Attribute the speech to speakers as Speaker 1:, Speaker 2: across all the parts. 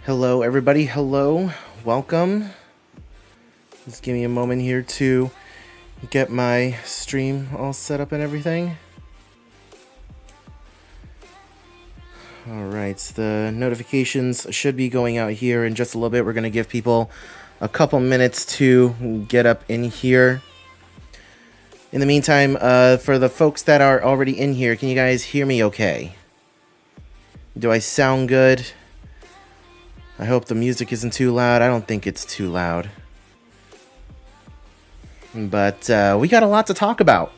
Speaker 1: Hello, everybody. Hello. Welcome. Just give me a moment here to get my stream all set up and everything. All right. The notifications should be going out here in just a little bit. We're going to give people a couple minutes to get up in here. In the meantime, for the folks that are already in here, can you guys hear me okay? Do I sound good? I hope the music isn't too loud. I don't think it's too loud. But we got a lot to talk about.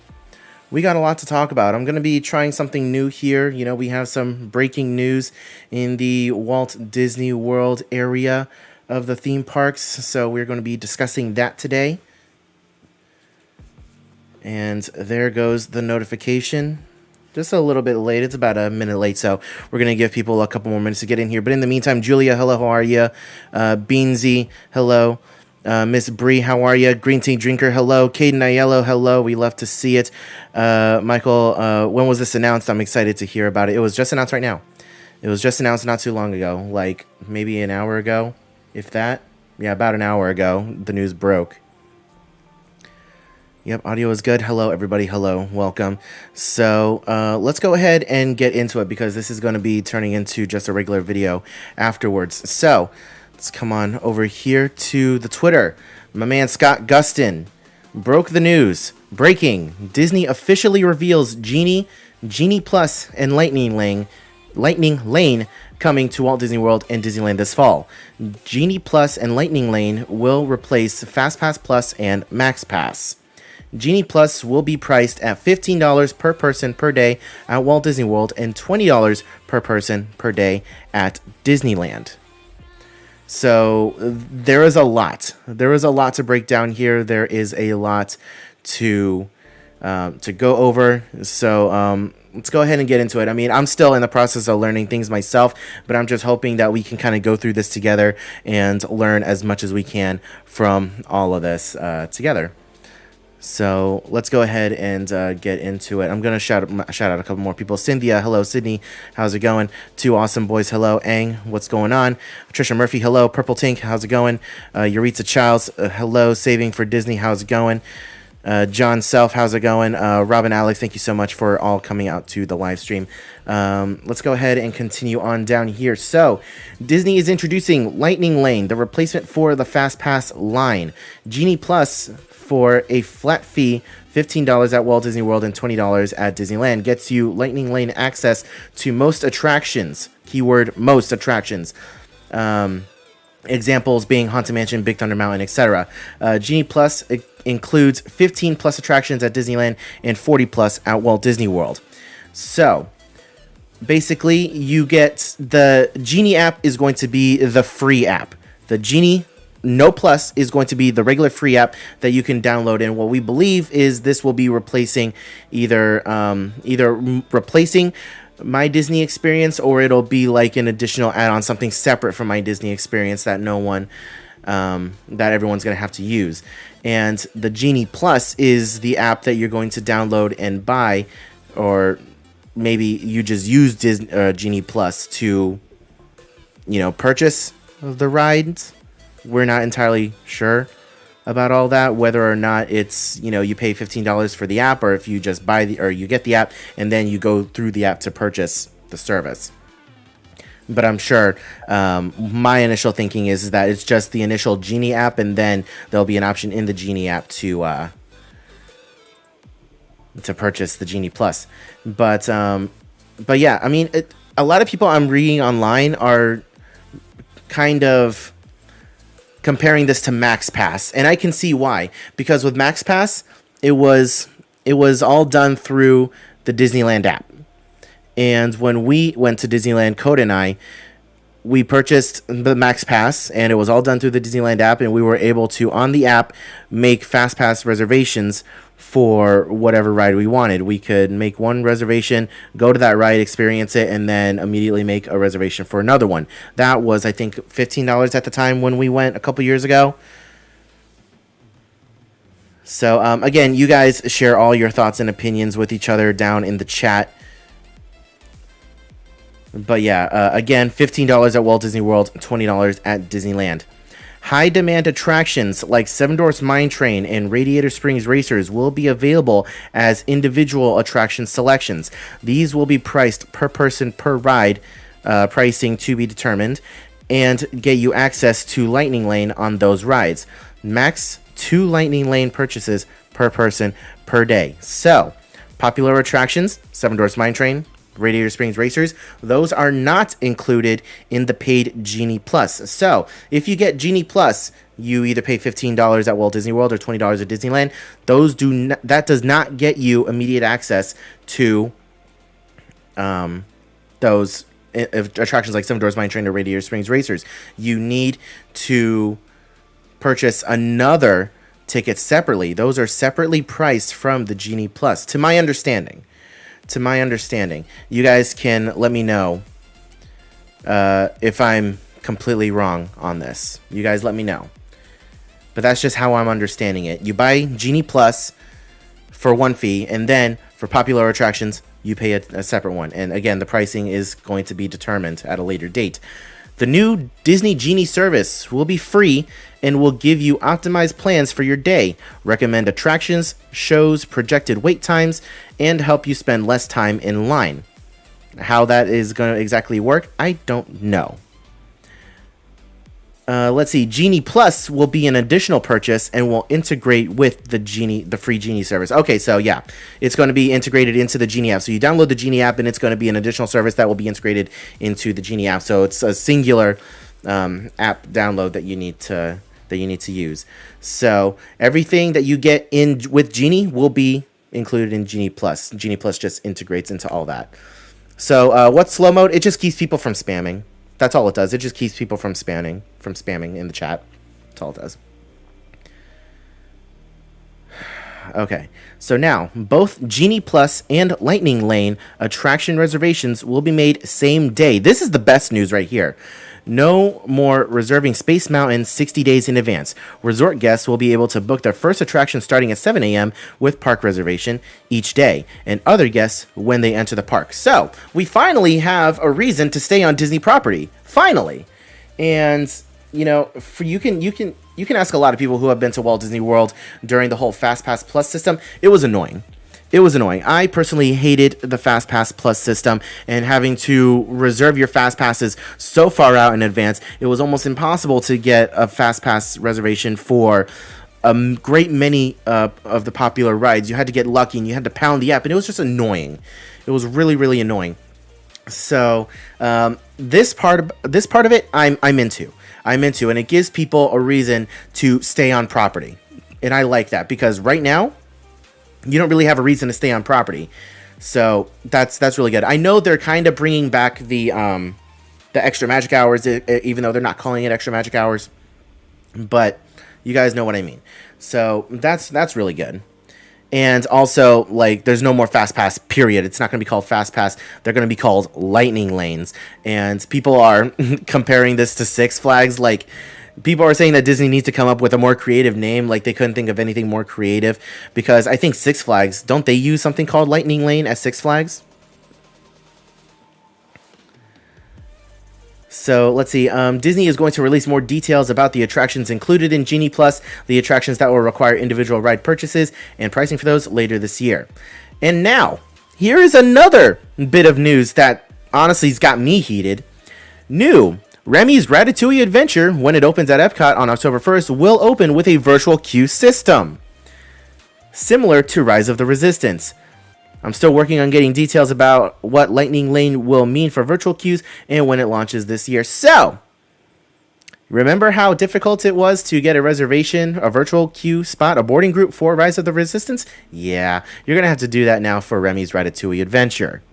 Speaker 1: I'm going to be trying something new here. You know, we have some breaking news in the Walt Disney World area of the theme parks. So we're going to be discussing that today. And there goes the notification. Just a little bit late. It's about a minute late, so we're going to give people a couple more minutes to get in here. But in the meantime, Julia, hello, how are you? Beansy, hello. Miss Bree, how are you? Green Tea Drinker, hello. Caden Aiello, hello. We love to see it. Michael, when was this announced? I'm excited to hear about it. It was just announced right now. It was just announced not too long ago, like maybe an hour ago, if that. Yeah, about an hour ago, the news broke. Yep, audio is good. Hello, everybody. Hello, welcome. So let's go ahead and get into it because this is going to be turning into just a regular video afterwards. So let's come on over here to the Twitter. My man Scott Gustin broke the news. Breaking. Disney officially reveals Genie, Genie Plus, and Lightning Lane coming to Walt Disney World and Disneyland this fall. Genie Plus and Lightning Lane will replace FastPass Plus and Max Pass. Genie Plus will be priced at $15 per person per day at Walt Disney World and $20 per person per day at Disneyland. So there is a lot. There is a lot to break down here. There is a lot to go over. So let's go ahead and get into it. I mean, I'm still in the process of learning things myself, but I'm just hoping that we can kind of go through this together and learn as much as we can from all of this together. So let's go ahead and get into it. I'm going to shout out a couple more people. Cynthia, hello. Sydney, how's it going? Two awesome boys, hello. Ang, what's going on? Trisha Murphy, hello. Purple Tink, how's it going? Yuritsa Childs, hello. Saving for Disney, how's it going? John Self, how's it going? Robin Alex, thank you so much for all coming out to the live stream. Let's go ahead and continue on down here. So, Disney is introducing Lightning Lane, the replacement for the FastPass line. Genie Plus, for a flat fee, $15 at Walt Disney World and $20 at Disneyland, gets you Lightning Lane access to most attractions. Keyword, most attractions. Examples being Haunted Mansion, Big Thunder Mountain, etc. Genie Plus includes 15 plus attractions at Disneyland and 40 plus at Walt Disney World. So, basically, you get the Genie app is going to be the free app. The Genie No Plus is going to be the regular free app that you can download, and what we believe is this will be replacing either replacing My Disney Experience, or it'll be like an additional add-on, something separate from My Disney Experience that that everyone's going to have to use. And the Genie Plus is the app that you're going to download and buy, or maybe you just use Genie Plus to, purchase the rides. We're not entirely sure about all that, whether or not it's, you pay $15 for the app, or if you just you get the app and then you go through the app to purchase the service. But I'm sure my initial thinking is that it's just the initial Genie app, and then there'll be an option in the Genie app to purchase the Genie Plus. But yeah, I mean, a lot of people I'm reading online are kind of comparing this to Max Pass, and I can see why. Because with Max Pass, it was all done through the Disneyland app. And when we went to Disneyland, Code and I, we purchased the Max Pass, and it was all done through the Disneyland app, and we were able to, on the app, make Fastpass reservations for whatever ride we wanted. We could make one reservation, go to that ride, experience it, and then immediately make a reservation for another one. That was, I think, $15 at the time when we went a couple years ago. So, again, you guys share all your thoughts and opinions with each other down in the chat. But yeah, again, $15 at Walt Disney World, $20 at Disneyland. High demand attractions like Seven Dwarfs Mine Train and Radiator Springs Racers will be available as individual attraction selections. These will be priced per person per ride, pricing to be determined, and get you access to Lightning Lane on those rides. Max 2 Lightning Lane purchases per person per day. So, popular attractions, Seven Dwarfs Mine Train, Radiator Springs Racers, those are not included in the paid Genie Plus. So, if you get Genie Plus, you either pay $15 at Walt Disney World or $20 at Disneyland. That does not get you immediate access to those attractions like Seven Dwarfs Mine Train or Radiator Springs Racers. You need to purchase another ticket separately. Those are separately priced from the Genie Plus, to my understanding. You guys can let me know if I'm completely wrong on this. You guys let me know. But that's just how I'm understanding it. You buy Genie Plus for one fee, and then for popular attractions, you pay a separate one. And again, the pricing is going to be determined at a later date. The new Disney Genie service will be free and will give you optimized plans for your day, recommend attractions, shows, projected wait times, and help you spend less time in line. How that is going to exactly work, I don't know. Let's see. Genie Plus will be an additional purchase and will integrate with the free Genie service. Okay, so yeah, it's going to be integrated into the Genie app. So you download the Genie app, and it's going to be an additional service that will be integrated into the Genie app. So it's a singular app download that you need to use. So everything that you get in with Genie will be included in Genie Plus. Genie Plus just integrates into all that. So what's slow mode? It just keeps people from spamming. That's all it does. It just keeps people from spamming in the chat. That's all it does. Okay, so now both Genie Plus and Lightning Lane attraction reservations will be made same day. This is the best news right here. No more reserving Space Mountain 60 days in advance. Resort guests will be able to book their first attraction starting at 7 a.m. with park reservation each day, and other guests when they enter the park. So, we finally have a reason to stay on Disney property. Finally. And, you know, you can ask a lot of people who have been to Walt Disney World during the whole FastPass Plus system. It was annoying. I personally hated the FastPass Plus system, and having to reserve your FastPasses so far out in advance, it was almost impossible to get a FastPass reservation for a great many of the popular rides. You had to get lucky, and you had to pound the app, and it was just annoying. It was really, really annoying. So this part of it, I'm into, and it gives people a reason to stay on property, and I like that, because right now, you don't really have a reason to stay on property. So that's really good. I know they're kind of bringing back the extra magic hours, even though they're not calling it extra magic hours, but you guys know what I mean. So that's really good. And also, like, there's no more FastPass, period. It's not going to be called FastPass. They're going to be called Lightning Lanes. And people are comparing this to Six Flags. Like, people are saying that Disney needs to come up with a more creative name. Like, they couldn't think of anything more creative. Because I think Six Flags, don't they use something called Lightning Lane at Six Flags? So let's see. Disney is going to release more details about the attractions included in Genie Plus, the attractions that will require individual ride purchases, and pricing for those later this year. And now, here is another bit of news that honestly has got me heated. New. Remy's Ratatouille Adventure, when it opens at Epcot on October 1st, will open with a virtual queue system, similar to Rise of the Resistance. I'm still working on getting details about what Lightning Lane will mean for virtual queues and when it launches this year. So, remember how difficult it was to get a reservation, a virtual queue spot, a boarding group for Rise of the Resistance? Yeah, you're going to have to do that now for Remy's Ratatouille Adventure.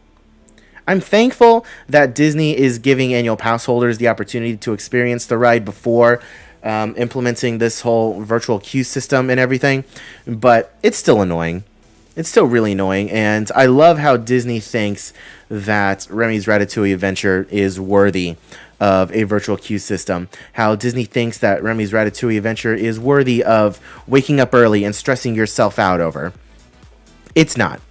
Speaker 1: I'm thankful that Disney is giving annual pass holders the opportunity to experience the ride before implementing this whole virtual queue system and everything, but it's still annoying. It's still really annoying, and I love how Disney thinks that Remy's Ratatouille Adventure is worthy of a virtual queue system. How Disney thinks that Remy's Ratatouille Adventure is worthy of waking up early and stressing yourself out over. It's not.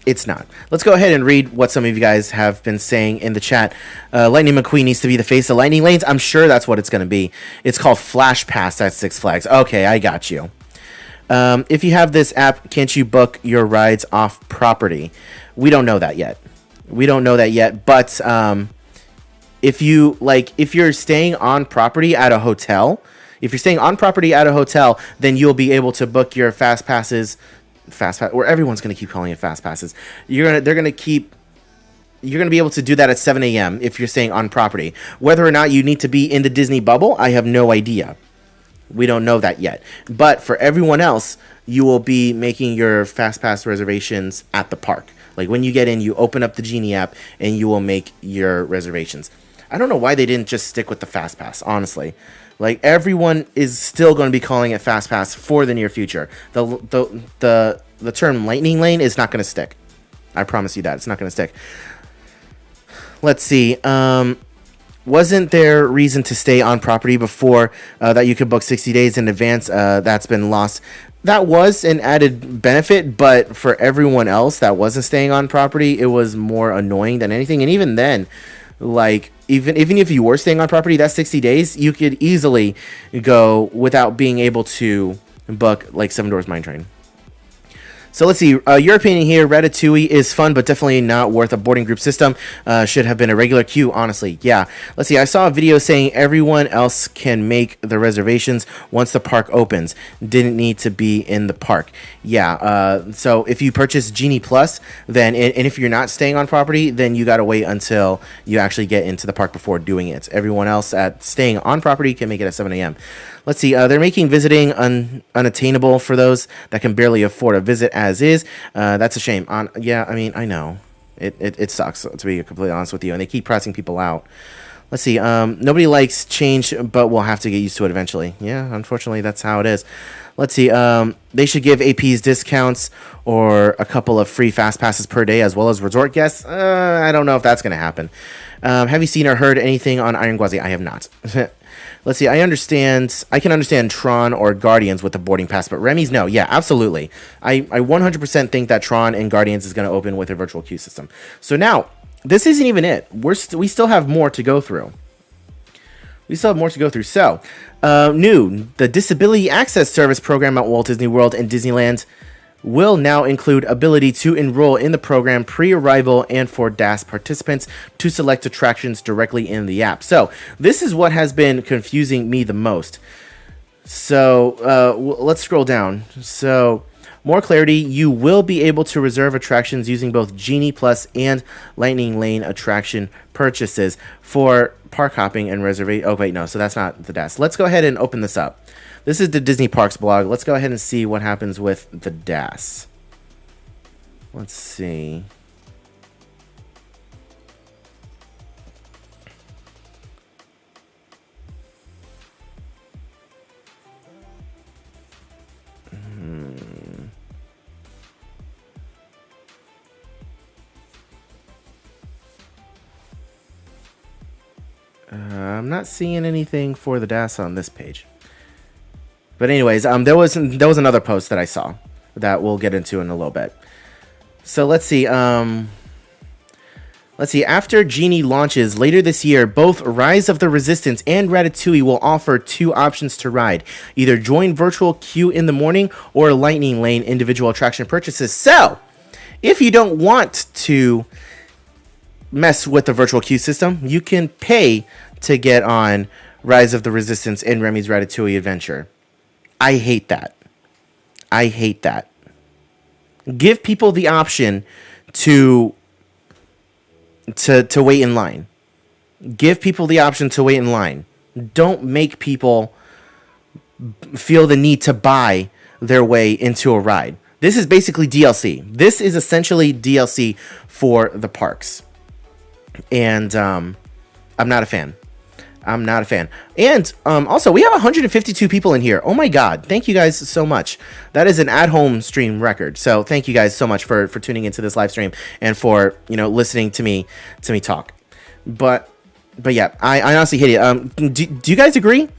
Speaker 1: It's not. Let's go ahead and read what some of you guys have been saying in the chat. Lightning McQueen needs to be the face of Lightning Lanes. I'm sure that's what it's going to be. It's called Flash Pass at Six Flags. Okay, I got you. If you have this app, can't you book your rides off property? We don't know that yet. But if you're staying on property at a hotel, then you'll be able to book your fast passes, or everyone's going to keep calling it fast passes. You're going to be able to do that at 7 a.m. if you're staying on property. Whether or not you need to be in the Disney bubble, I have no idea. We don't know that yet. But for everyone else, you will be making your FastPass reservations at the park. Like when you get in, you open up the Genie app and you will make your reservations. I don't know why they didn't just stick with the FastPass, honestly. Like everyone is still going to be calling it FastPass for the near future. The term Lightning Lane is not going to stick. I promise you that. It's not going to stick. Let's see. Wasn't there reason to stay on property before that you could book 60 days in advance? That's been lost. That was an added benefit, but for everyone else that wasn't staying on property, it was more annoying than anything. And even then, like even if you were staying on property, that 60 days, you could easily go without being able to book like Seven Dwarfs Mine Train. So let's see, your opinion here, Ratatouille is fun, but definitely not worth a boarding group system. Should have been a regular queue, honestly. Yeah. Let's see, I saw a video saying everyone else can make the reservations once the park opens. Didn't need to be in the park. Yeah, so if you purchase Genie Plus, then, and if you're not staying on property, then you got to wait until you actually get into the park before doing it. Everyone else at staying on property can make it at 7 a.m. Let's see, they're making visiting unattainable for those that can barely afford a visit as is. That's a shame. Yeah, I mean, I know. It sucks, to be completely honest with you, and they keep pressing people out. Let's see, nobody likes change, but we'll have to get used to it eventually. Yeah, unfortunately, that's how it is. Let's see, they should give APs discounts or a couple of free fast passes per day as well as resort guests. I don't know if that's going to happen. Have you seen or heard anything on Iron Gwazi? I have not. Let's see, I can understand Tron or Guardians with the boarding pass, but Remy's, no. Yeah, absolutely. I 100% think that Tron and Guardians is going to open with a virtual queue system. So now, this isn't even it. We still have more to go through. So, new, the Disability Access Service program at Walt Disney World and Disneyland will now include ability to enroll in the program pre-arrival and for DAS participants to select attractions directly in the app. So this is what has been confusing me the most. So let's scroll down. So more clarity, you will be able to reserve attractions using both Genie Plus and Lightning Lane attraction purchases for park hopping and reservation. Oh, wait, no, so that's not the DAS. Let's go ahead and open this up. This is the Disney Parks blog. Let's go ahead and see what happens with the DAS. Let's see. I'm not seeing anything for the DAS on this page. But anyways, there was another post that I saw that we'll get into in a little bit. So let's see. After Genie launches later this year, both Rise of the Resistance and Ratatouille will offer two options to ride. Either join virtual queue in the morning or Lightning Lane individual attraction purchases. So, if you don't want to mess with the virtual queue system, you can pay to get on Rise of the Resistance and Remy's Ratatouille Adventure. I hate that. Give people the option to wait in line. Don't make people feel the need to buy their way into a ride. This is basically DLC. This is essentially DLC for the parks. And I'm not a fan. And also, we have 152 people in here. Oh my god, thank you guys so much. That is an at-home stream record. So thank you guys so much for tuning into this live stream and for, listening to me talk. But yeah, I honestly hate it. Do you guys agree?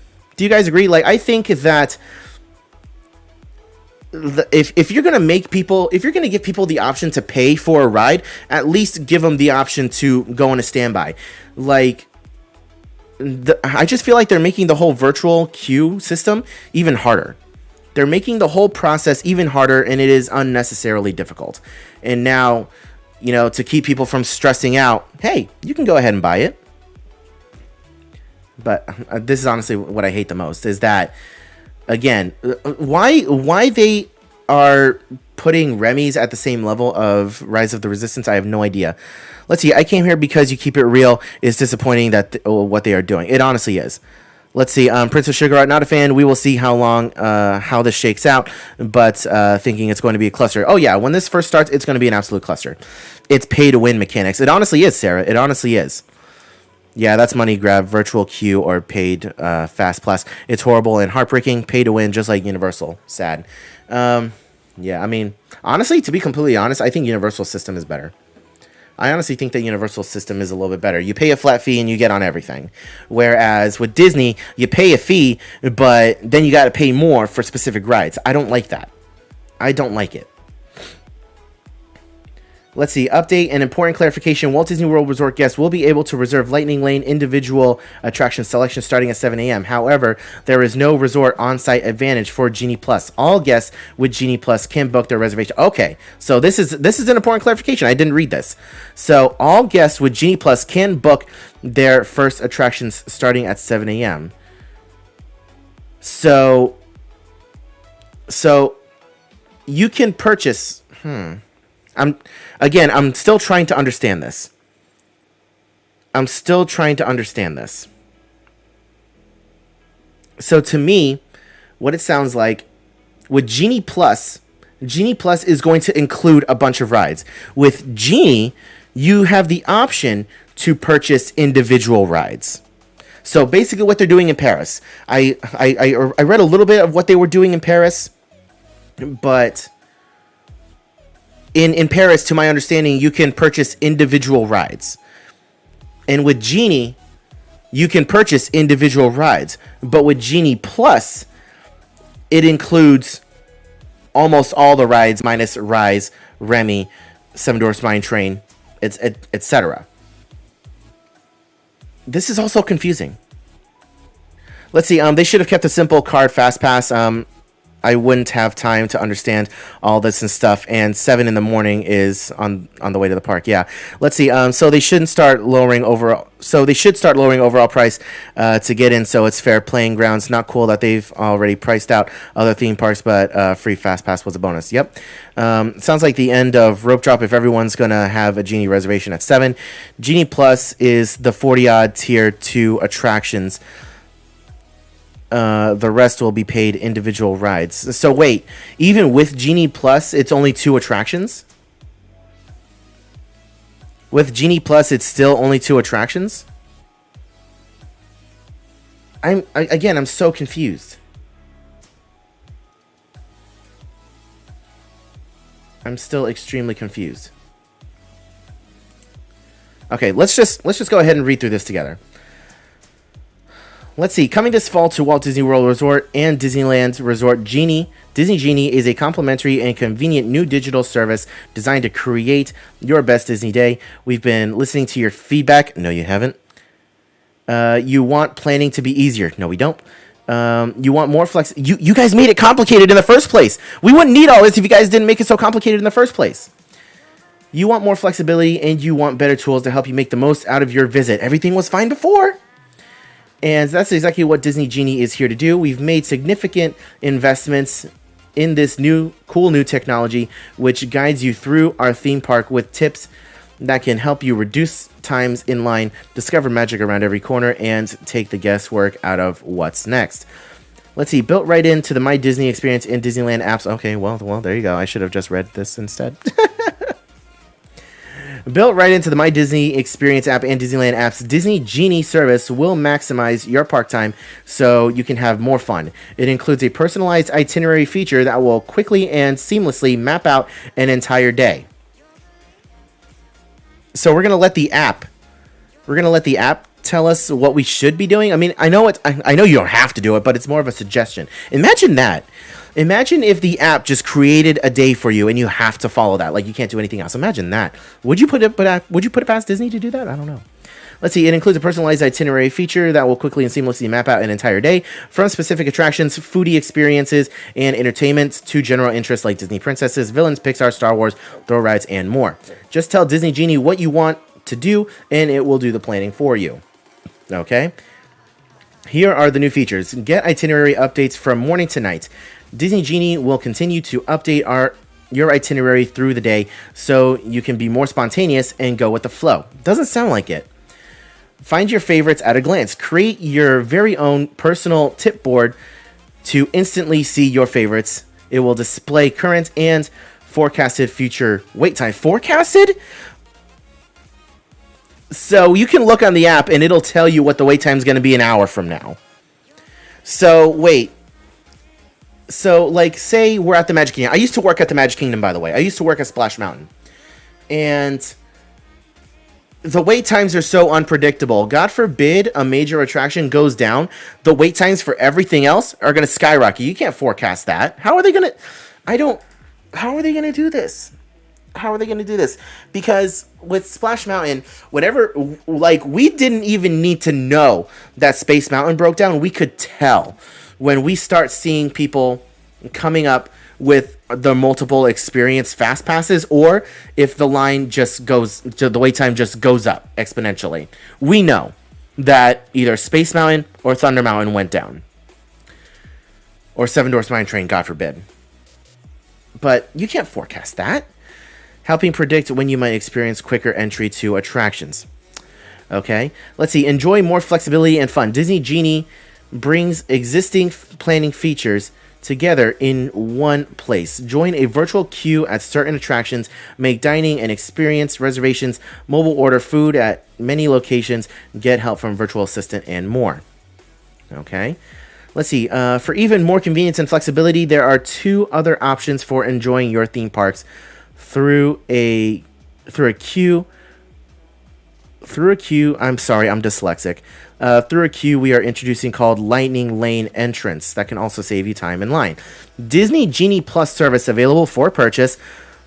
Speaker 1: Like, I think that if you're gonna make people, if you're gonna give people the option to pay for a ride, at least give them the option to go on a standby. Like, I just feel like they're making the whole virtual queue system even harder. They're making the whole process even harder, and it is unnecessarily difficult. And now, you know, to keep people from stressing out, hey, you can go ahead and buy it. But this is honestly what I hate the most, is that, again, why they are putting Remy's at the same level of Rise of the Resistance, I have no idea. Let's see, I came here because you keep it real. It's disappointing that what they are doing. It honestly is. Let's see, Princess Sugar, not a fan. We will see how long, how this shakes out, but thinking it's going to be a cluster. Oh yeah, when this first starts, it's going to be an absolute cluster. It's pay-to-win mechanics. It honestly is, Sarah. It honestly is. Yeah, that's money grab, virtual queue, or paid fast pass. It's horrible and heartbreaking. Pay to win, just like Universal. Sad. Yeah, I mean, honestly, to be completely honest, I think Universal system is better. I honestly think that Universal system is a little bit better. You pay a flat fee and you get on everything. Whereas with Disney, you pay a fee, but then you got to pay more for specific rides. I don't like that. I don't like it. Let's see. Update and important clarification. Walt Disney World Resort guests will be able to reserve Lightning Lane individual attraction selection starting at 7 a.m. However, there is no resort on-site advantage for Genie Plus. All guests with Genie Plus can book their reservation. Okay, so this is an important clarification. I didn't read this. So all guests with Genie Plus can book their first attractions starting at 7 a.m. So you can purchase... I'm still trying to understand this. So to me, what it sounds like, with Genie Plus is going to include a bunch of rides. With Genie, you have the option to purchase individual rides. So basically what they're doing in Paris, I read a little bit of what they were doing in Paris, but... In Paris, to my understanding, you can purchase individual rides. And with Genie, you can purchase individual rides. But with Genie Plus, it includes almost all the rides minus Rise, Remy, Seven Dwarfs Mine Train, etc. This is also confusing. Let's see. They should have kept a simple card fast pass. I wouldn't have time to understand all this and stuff. And 7 in the morning is on the way to the park. Yeah. Let's see. So they shouldn't start lowering overall. So they should start lowering overall price to get in. So it's fair playing grounds. Not cool that they've already priced out other theme parks, but free fast pass was a bonus. Yep. Sounds like the end of Rope Drop if everyone's gonna have a Genie reservation at 7. Genie Plus is the 40-odd tier 2 attractions. The rest will be paid individual rides. So wait, even with Genie Plus, it's only 2 attractions? With Genie Plus, it's still only 2 attractions? I'm so confused. I'm still extremely confused. Okay, let's just go ahead and read through this together. Let's see. Coming this fall to Walt Disney World Resort and Disneyland Resort, Genie. Disney Genie is a complimentary and convenient new digital service designed to create your best Disney day. We've been listening to your feedback. No, you haven't. You want planning to be easier. No, we don't. You want more flex. You guys made it complicated in the first place. We wouldn't need all this if you guys didn't make it so complicated in the first place. You want more flexibility and you want better tools to help you make the most out of your visit. Everything was fine before. And that's exactly what Disney Genie is here to do. We've made significant investments in this cool new technology, which guides you through our theme park with tips that can help you reduce times in line, discover magic around every corner, and take the guesswork out of what's next. Let's see, built right into the My Disney experience in Disneyland apps. Okay, well, there you go. I should have just read this instead. Built right into the My Disney Experience app and Disneyland apps, Disney Genie service will maximize your park time so you can have more fun. It includes a personalized itinerary feature that will quickly and seamlessly map out an entire day. So we're gonna let the app tell us what we should be doing. I mean, I know you don't have to do it, but it's more of a suggestion. Imagine that. Imagine if the app just created a day for you and you have to follow that. Like, you can't do anything else. Imagine that. Would you put it past Disney to do that? I don't know. Let's see. It includes a personalized itinerary feature that will quickly and seamlessly map out an entire day from specific attractions, foodie experiences, and entertainments to general interests like Disney princesses, villains, Pixar, Star Wars, thrill rides, and more. Just tell Disney Genie what you want to do, and it will do the planning for you. Okay? Here are the new features. Get itinerary updates from morning to night. Disney Genie will continue to update your itinerary through the day so you can be more spontaneous and go with the flow. Doesn't sound like it. Find your favorites at a glance. Create your very own personal tip board to instantly see your favorites. It will display current and forecasted future wait time. Forecasted? So you can look on the app and it'll tell you what the wait time is going to be an hour from now. So wait. So like, say we're at the Magic Kingdom. I used to work at the Magic Kingdom, by the way. I used to work at Splash Mountain. And the wait times are so unpredictable. God forbid a major attraction goes down. The wait times for everything else are going to skyrocket. You can't forecast that. How are they going to... How are they going to do this? How are they going to do this? Because with Splash Mountain, whatever... Like, we didn't even need to know that Space Mountain broke down. We could tell when we start seeing people coming up with the multiple experience fast passes, or if the line just goes to the wait time just goes up exponentially. We know that either Space Mountain or Thunder Mountain went down, or Seven Dwarfs Mine Train, God forbid. But you can't forecast that. Helping predict when you might experience quicker entry to attractions. Okay, let's see. Enjoy more flexibility and fun. Disney Genie brings existing planning features together in one place. Join a virtual queue at certain attractions, make dining and experience reservations, mobile order food at many locations, get help from virtual assistant, and more. Okay, let's see. For even more convenience and flexibility, there are two other options for enjoying your theme parks through a queue. I'm sorry, I'm dyslexic. Through a queue we are introducing called Lightning Lane Entrance that can also save you time in line. Disney Genie Plus service available for purchase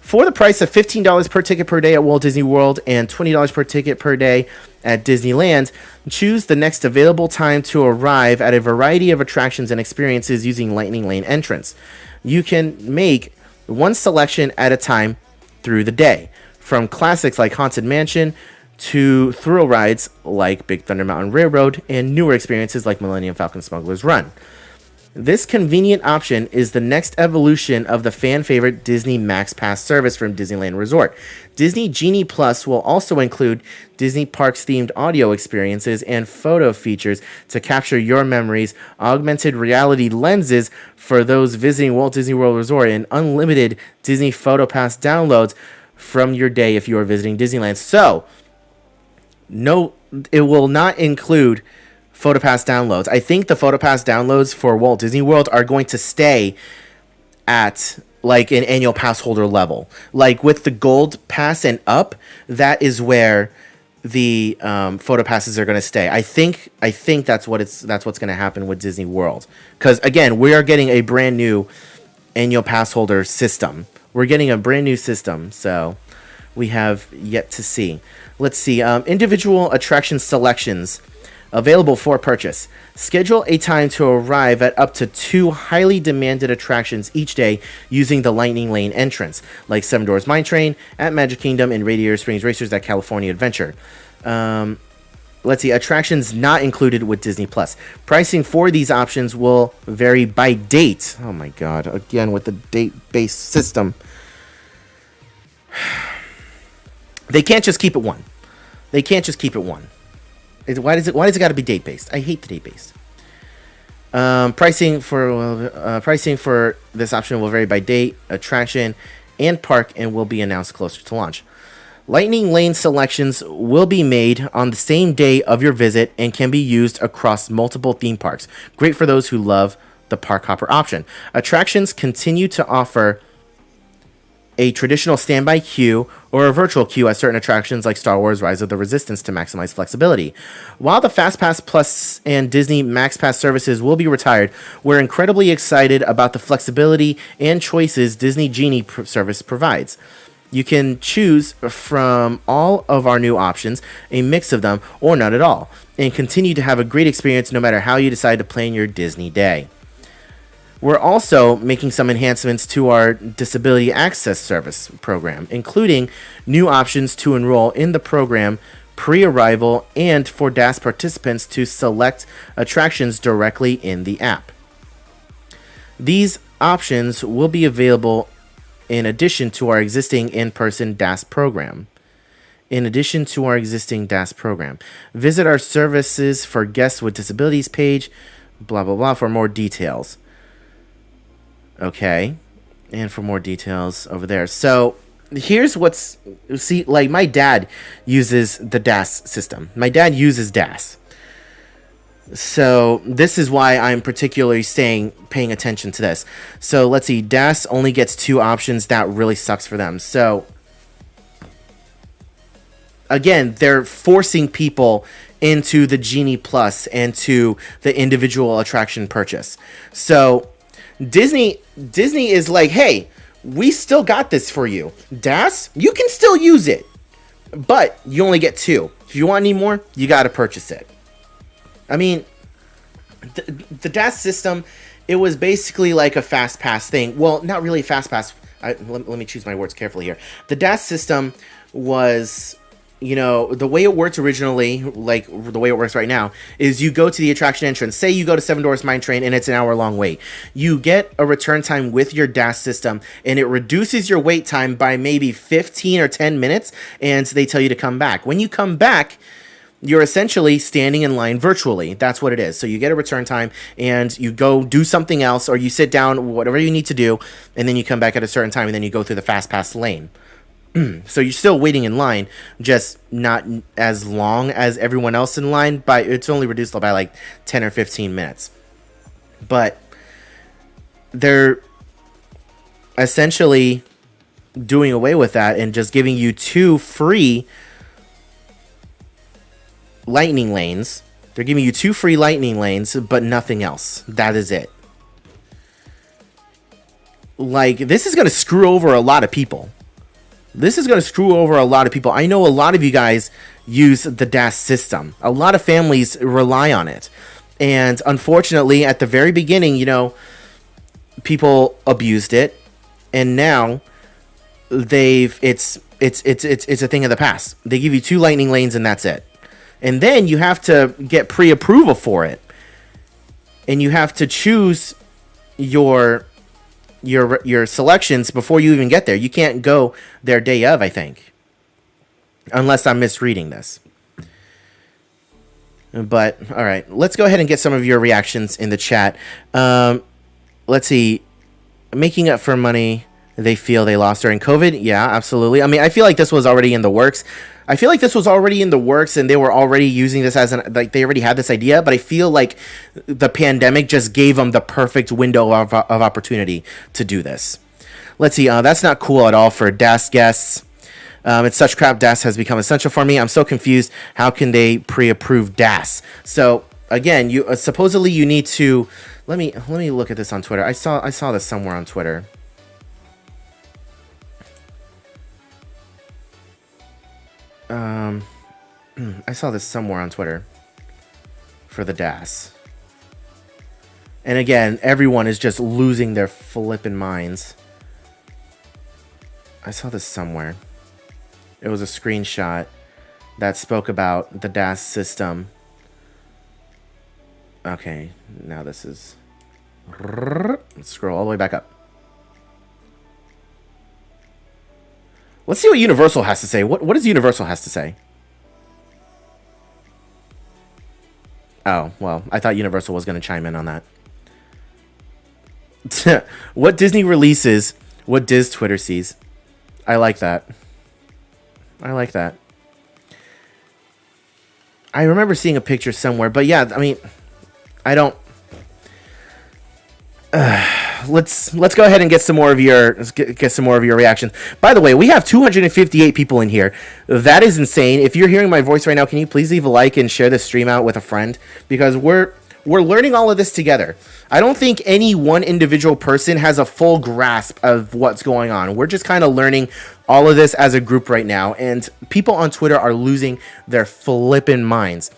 Speaker 1: for the price of $15 per ticket per day at Walt Disney World and $20 per ticket per day at Disneyland. Choose the next available time to arrive at a variety of attractions and experiences using Lightning Lane Entrance. You can make one selection at a time through the day, from classics like Haunted Mansion to thrill rides like Big Thunder Mountain Railroad and newer experiences like Millennium Falcon Smuggler's Run. This convenient option is the next evolution of the fan favorite Disney Max Pass service from Disneyland Resort. Disney Genie Plus will also include Disney Parks themed audio experiences and photo features to capture your memories, augmented reality lenses for those visiting Walt Disney World Resort, and unlimited Disney Photo Pass downloads from your day if you are visiting Disneyland. So, no, it will not include PhotoPass downloads. I think the PhotoPass downloads for Walt Disney World are going to stay at like an annual pass holder level. Like with the gold pass and up, that is where the PhotoPasses are going to stay. I think that's what's going to happen with Disney World. Because again, we are getting a brand new annual pass holder system. We're getting a brand new system, so we have yet to see. Let's see. Individual attraction selections available for purchase. Schedule a time to arrive at up to 2 highly demanded attractions each day using the Lightning Lane entrance, like Seven Dwarfs Mine Train at Magic Kingdom and Radiator Springs Racers at California Adventure. Let's see. Attractions not included with Disney Plus. Pricing for these options will vary by date. Oh my God. Again, with the date-based system. They can't just keep it one. They can't just keep it one. Why does it got to be date based? I hate the date based. Pricing for this option will vary by date, attraction, and park, and will be announced closer to launch. Lightning Lane selections will be made on the same day of your visit and can be used across multiple theme parks. Great for those who love the park hopper option. Attractions continue to offer a traditional standby queue, or a virtual queue at certain attractions like Star Wars Rise of the Resistance to maximize flexibility. While the FastPass Plus and Disney MaxPass services will be retired, we're incredibly excited about the flexibility and choices Disney Genie service provides. You can choose from all of our new options, a mix of them, or none at all, and continue to have a great experience no matter how you decide to plan your Disney day. We're also making some enhancements to our Disability Access Service program, including new options to enroll in the program pre-arrival and for DAS participants to select attractions directly in the app. These options will be available in addition to our existing in-person DAS program. Visit our services for guests with disabilities page, blah, blah, blah, for more details. Okay, and for more details over there. So here's what's, see, like my dad uses the DAS system. My dad uses DAS. So this is why I'm particularly paying attention to this. So let's see, DAS only gets 2 options. That really sucks for them. So again, they're forcing people into the Genie Plus and to the individual attraction purchase. So Disney is like, hey, we still got this for you. DAS, you can still use it, but you only get 2. If you want any more, you got to purchase it. I mean, the DAS system, it was basically like a fast pass thing. Well, not really a fast pass. Let me choose my words carefully here. The DAS system was, you know, the way it worked originally, like the way it works right now, is you go to the attraction entrance. Say you go to Seven Dwarfs Mine Train and it's an hour-long wait. You get a return time with your DAS system, and it reduces your wait time by maybe 15 or 10 minutes, and they tell you to come back. When you come back, you're essentially standing in line virtually. That's what it is. So you get a return time, and you go do something else, or you sit down, whatever you need to do, and then you come back at a certain time, and then you go through the fast pass lane. So you're still waiting in line, just not as long as everyone else in line. It's only reduced by like 10 or 15 minutes. But they're essentially doing away with that and just giving you 2 free lightning lanes. They're giving you 2 free lightning lanes, but nothing else. That is it. Like, this is going to screw over a lot of people. I know a lot of you guys use the DAS system. A lot of families rely on it. And unfortunately, at the very beginning, you know, people abused it. And now it's a thing of the past. They give you 2 lightning lanes and that's it. And then you have to get pre-approval for it. And you have to choose your selections before you even get there. You can't go there day of, I think. Unless I'm misreading this. But, all right. Let's go ahead and get some of your reactions in the chat. Let's see. Making up for money they feel they lost during COVID. Yeah, absolutely. I mean, I feel like this was already in the works. And they were already using this as they already had this idea, but I feel like the pandemic just gave them the perfect window of opportunity to do this. Let's see. That's not cool at all for DAS guests. It's such crap. DAS has become essential for me. I'm so confused. How can they pre-approve DAS? So again, you supposedly you need to. Let me look at this on Twitter. I saw this somewhere on Twitter. I saw this somewhere on Twitter for the DAS. And again, everyone is just losing their flippin' minds. I saw this somewhere. It was a screenshot that spoke about the DAS system. Okay, now this is... Let's scroll all the way back up. Let's see what Universal has to say. What does Universal has to say? Oh, well, I thought Universal was going to chime in on that. What Disney releases, what Diz Twitter sees. I like that. I remember seeing a picture somewhere, but yeah, I mean, I don't... let's go ahead and get some more of your get some more of your reactions. By the way, we have 258 people in here. That is insane. If you're hearing my voice right now, can you please leave a like and share this stream out with a friend, because we're learning all of this together. I don't think any one individual person has a full grasp of what's going on. We're just kind of learning all of this as a group right now, and people on Twitter are losing their flippin' minds.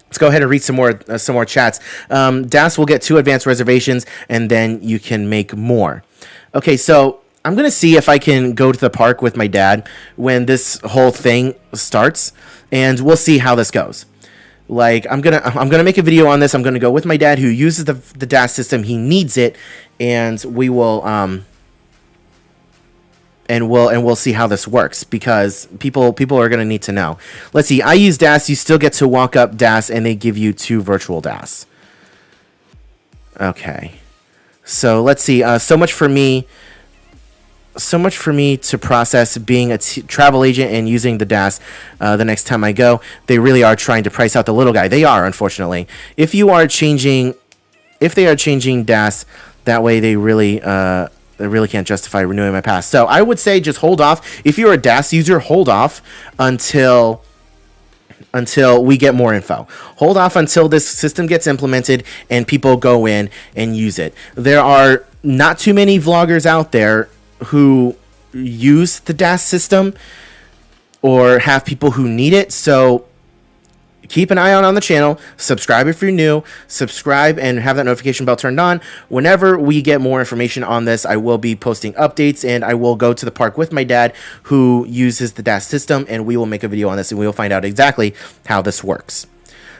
Speaker 1: Let's go ahead and read some more chats. Das will get 2 advanced reservations, and then you can make more. Okay, so I'm gonna see if I can go to the park with my dad when this whole thing starts, and we'll see how this goes. Like, I'm gonna make a video on this. I'm gonna go with my dad, who uses the DAS system. He needs it, and we will and we'll see how this works, because people are gonna need to know. Let's see. I use DAS. You still get to walk up DAS, and they give you 2 virtual DAS. Okay, so let's see. So much for me to process being a travel agent and using the DAS the next time I go. They really are trying to price out the little guy. They are, unfortunately. If they are changing DAS, that way they really can't justify renewing my pass. So I would say just hold off. If you're a DAS user, hold off until we get more info. Hold off until this system gets implemented and people go in and use it. There are not too many vloggers out there who use the DAS system or have people who need it, so keep an eye out on the channel. Subscribe if you're new. Subscribe and have that notification bell turned on. Whenever we get more information on this, I will be posting updates, and I will go to the park with my dad, who uses the DAS system, and we will make a video on this, and we will find out exactly how this works.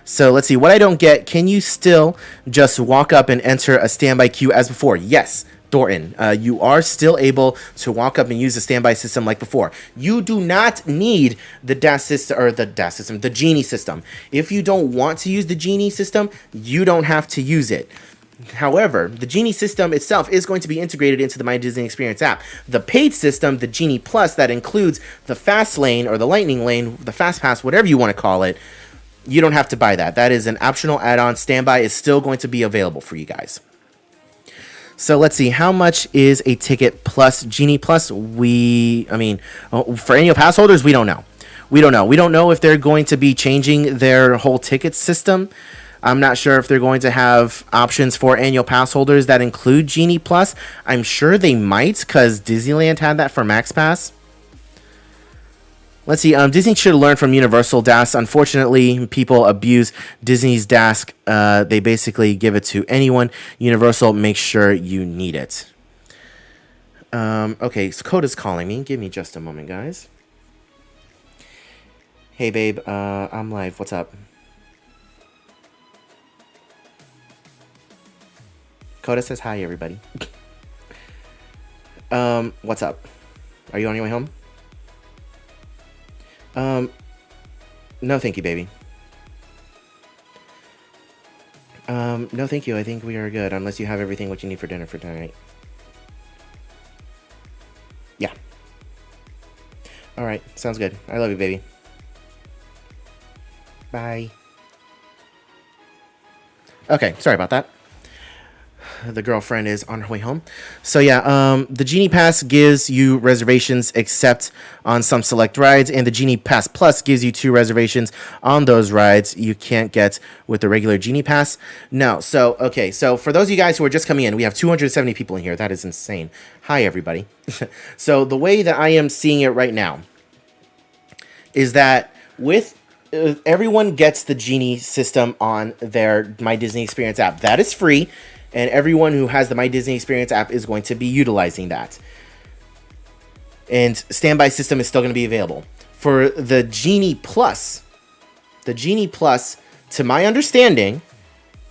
Speaker 1: So let's see. What I don't get, can you still just walk up and enter a standby queue as before? Yes, Thornton, you are still able to walk up and use the standby system like before. You do not need the the Genie system. If you don't want to use the Genie system, you don't have to use it. However, the Genie system itself is going to be integrated into the My Disney Experience app. The paid system, the Genie Plus, that includes the Fast Lane or the Lightning Lane, the Fast Pass, whatever you want to call it, you don't have to buy that. That is an optional add-on. Standby is still going to be available for you guys. So let's see, how much is a ticket plus Genie Plus? For annual pass holders, we don't know. We don't know if they're going to be changing their whole ticket system. I'm not sure if they're going to have options for annual pass holders that include Genie Plus. I'm sure they might, because Disneyland had that for Max Pass. Let's see, Disney should learn from Universal DAS. Unfortunately, people abuse Disney's DAS. They basically give it to anyone. Universal, make sure you need it. Okay, so Coda's calling me. Give me just a moment, guys. Hey, babe, I'm live. What's up? Coda says hi, everybody. What's up? Are you on your way home? No thank you, baby. No thank you. I think we are good, unless you have everything what you need for dinner for tonight. Yeah. Alright, sounds good. I love you, baby. Bye. Okay, sorry about that. The girlfriend is on her way home. So yeah, the Genie Pass gives you reservations except on some select rides, and the Genie Pass Plus gives you 2 reservations on those rides you can't get with the regular Genie Pass. No, so okay, so for those of you guys who are just coming in, we have 270 people in here. That is insane. Hi, everybody. So the way that I am seeing it right now is that with everyone gets the Genie system on their My Disney Experience app. That is free. And everyone who has the My Disney Experience app is going to be utilizing that. And standby system is still going to be available. For the Genie Plus, to my understanding,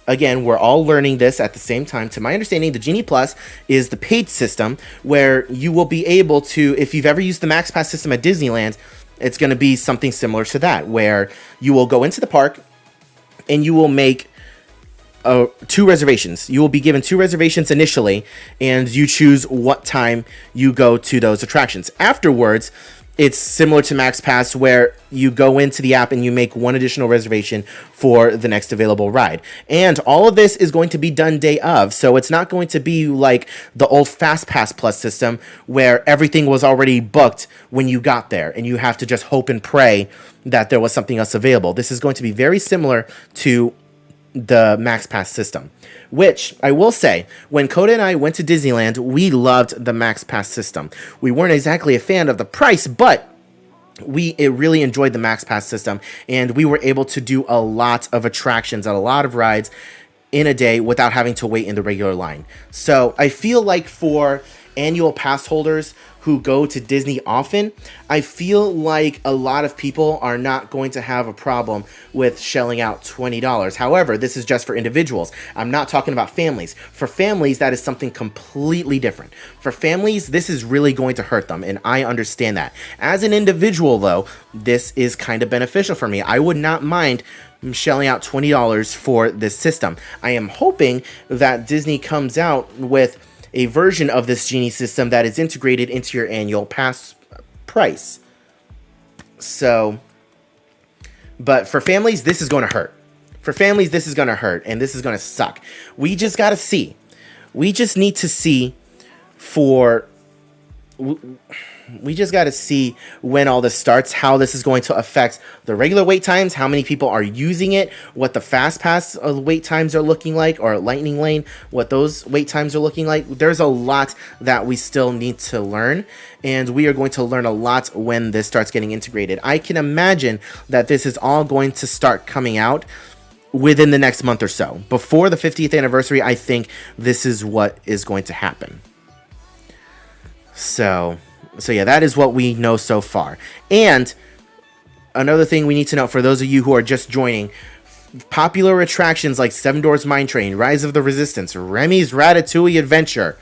Speaker 1: again, we're all learning this at the same time. To my understanding, the Genie Plus is the paid system where you will be able to, if you've ever used the Max Pass system at Disneyland, it's going to be something similar to that, where you will go into the park and you will make 2 reservations. You will be given 2 reservations initially, and you choose what time you go to those attractions. Afterwards, It's similar to MaxPass, where you go into the app and you make one additional reservation for the next available ride. And all of this is going to be done day of. So it's not going to be like the old FastPass Plus system where everything was already booked when you got there and you have to just hope and pray that there was something else available. This is going to be very similar to the MaxPass system, which I will say, when Coda and I went to Disneyland, we loved the MaxPass system. We weren't exactly a fan of the price, but we really enjoyed the MaxPass system, and we were able to do a lot of attractions and a lot of rides in a day without having to wait in the regular line. So I feel like for annual pass holders who go to Disney often, I feel like a lot of people are not going to have a problem with shelling out $20. However, this is just for individuals. I'm not talking about families. For families, that is something completely different. For families, this is really going to hurt them, and I understand that. As an individual, though, this is kind of beneficial for me. I would not mind shelling out $20 for this system. I am hoping that Disney comes out with a version of this Genie system that is integrated into your annual pass price. So, but for families, this is going to hurt. For families, this is going to hurt, and this is going to suck. We just got to see. We just need to see for... We just got to see when all this starts, how this is going to affect the regular wait times, how many people are using it, what the FastPass wait times are looking like, or Lightning Lane, what those wait times are looking like. There's a lot that we still need to learn, and we are going to learn a lot when this starts getting integrated. I can imagine that this is all going to start coming out within the next month or so. Before the 50th anniversary, I think this is what is going to happen. So yeah, that is what we know so far. And another thing we need to know for those of you who are just joining, popular attractions like Seven Dwarfs Mine Train, Rise of the Resistance, Remy's Ratatouille Adventure,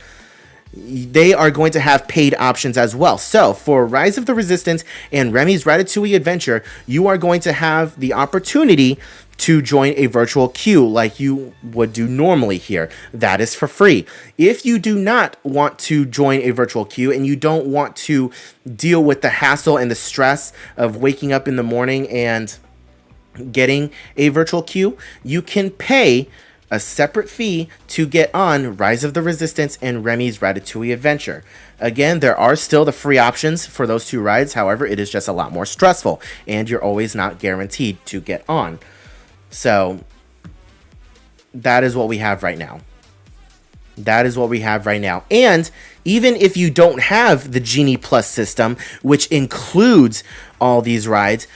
Speaker 1: they are going to have paid options as well. So for Rise of the Resistance and Remy's Ratatouille Adventure, you are going to have the opportunity to join a virtual queue like you would do normally here. That is for free. If you do not want to join a virtual queue and you don't want to deal with the hassle and the stress of waking up in the morning and getting a virtual queue, you can pay a separate fee to get on Rise of the Resistance and Remy's Ratatouille Adventure. Again, there are still the free options for those two rides. However, it is just a lot more stressful, and you're always not guaranteed to get on. So that is what we have right now. That is what we have right now. And even if you don't have the Genie Plus system, which includes all these rides,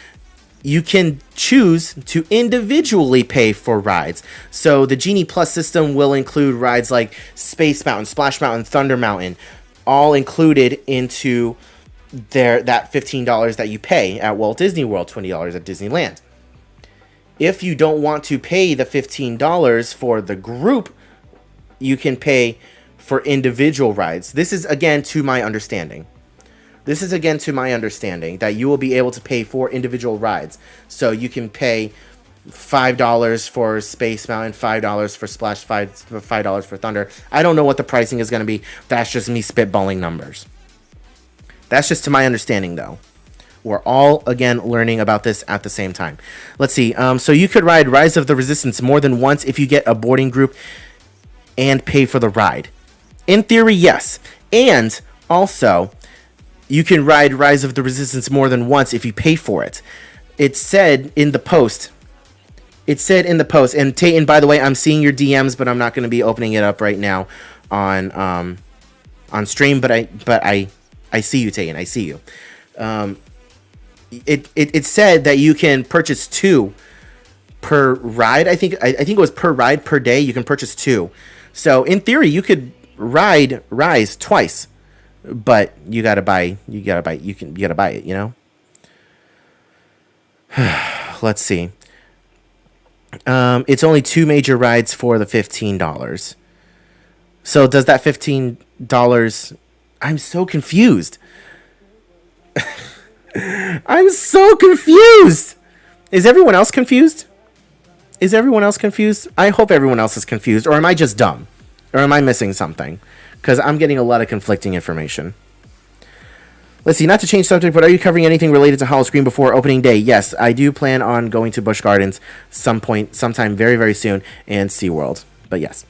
Speaker 1: you can choose to individually pay for rides. So the Genie Plus system will include rides like Space Mountain, Splash Mountain, Thunder Mountain, all included into that $15 that you pay at Walt Disney World, $20 at Disneyland. If you don't want to pay the $15 for the group, you can pay for individual rides. This is, again, to my understanding. This is, again, to my understanding that you will be able to pay for individual rides. So you can pay $5 for Space Mountain, $5 for Splash, $5 for Thunder. I don't know what the pricing is going to be. That's just me spitballing numbers. That's just to my understanding, though. We're all, again, learning about this at the same time. Let's see. So you could ride Rise of the Resistance more than once if you get a boarding group and pay for the ride. In theory, yes. And also, you can ride Rise of the Resistance more than once if you pay for it. It said in the post. And Tayton, by the way, I'm seeing your DMs, but I'm not going to be opening it up right now on stream. But I see you, Tayton. I see you. It said that you can purchase 2 per ride. I think it was per ride per day. You can purchase 2. So in theory, you could ride Rise twice, but you gotta buy it. You know. Let's see. It's only 2 major rides for the $15. So does that $15? I'm so confused. I'm so confused. Is everyone else confused? I hope everyone else is confused. Or am I just dumb? Or am I missing something? Because I'm getting a lot of conflicting information. Let's see, not to change subject, but are you covering anything related to Howl-O-Scream before opening day? Yes, I do plan on going to Busch Gardens sometime very, very soon, and SeaWorld. But yes.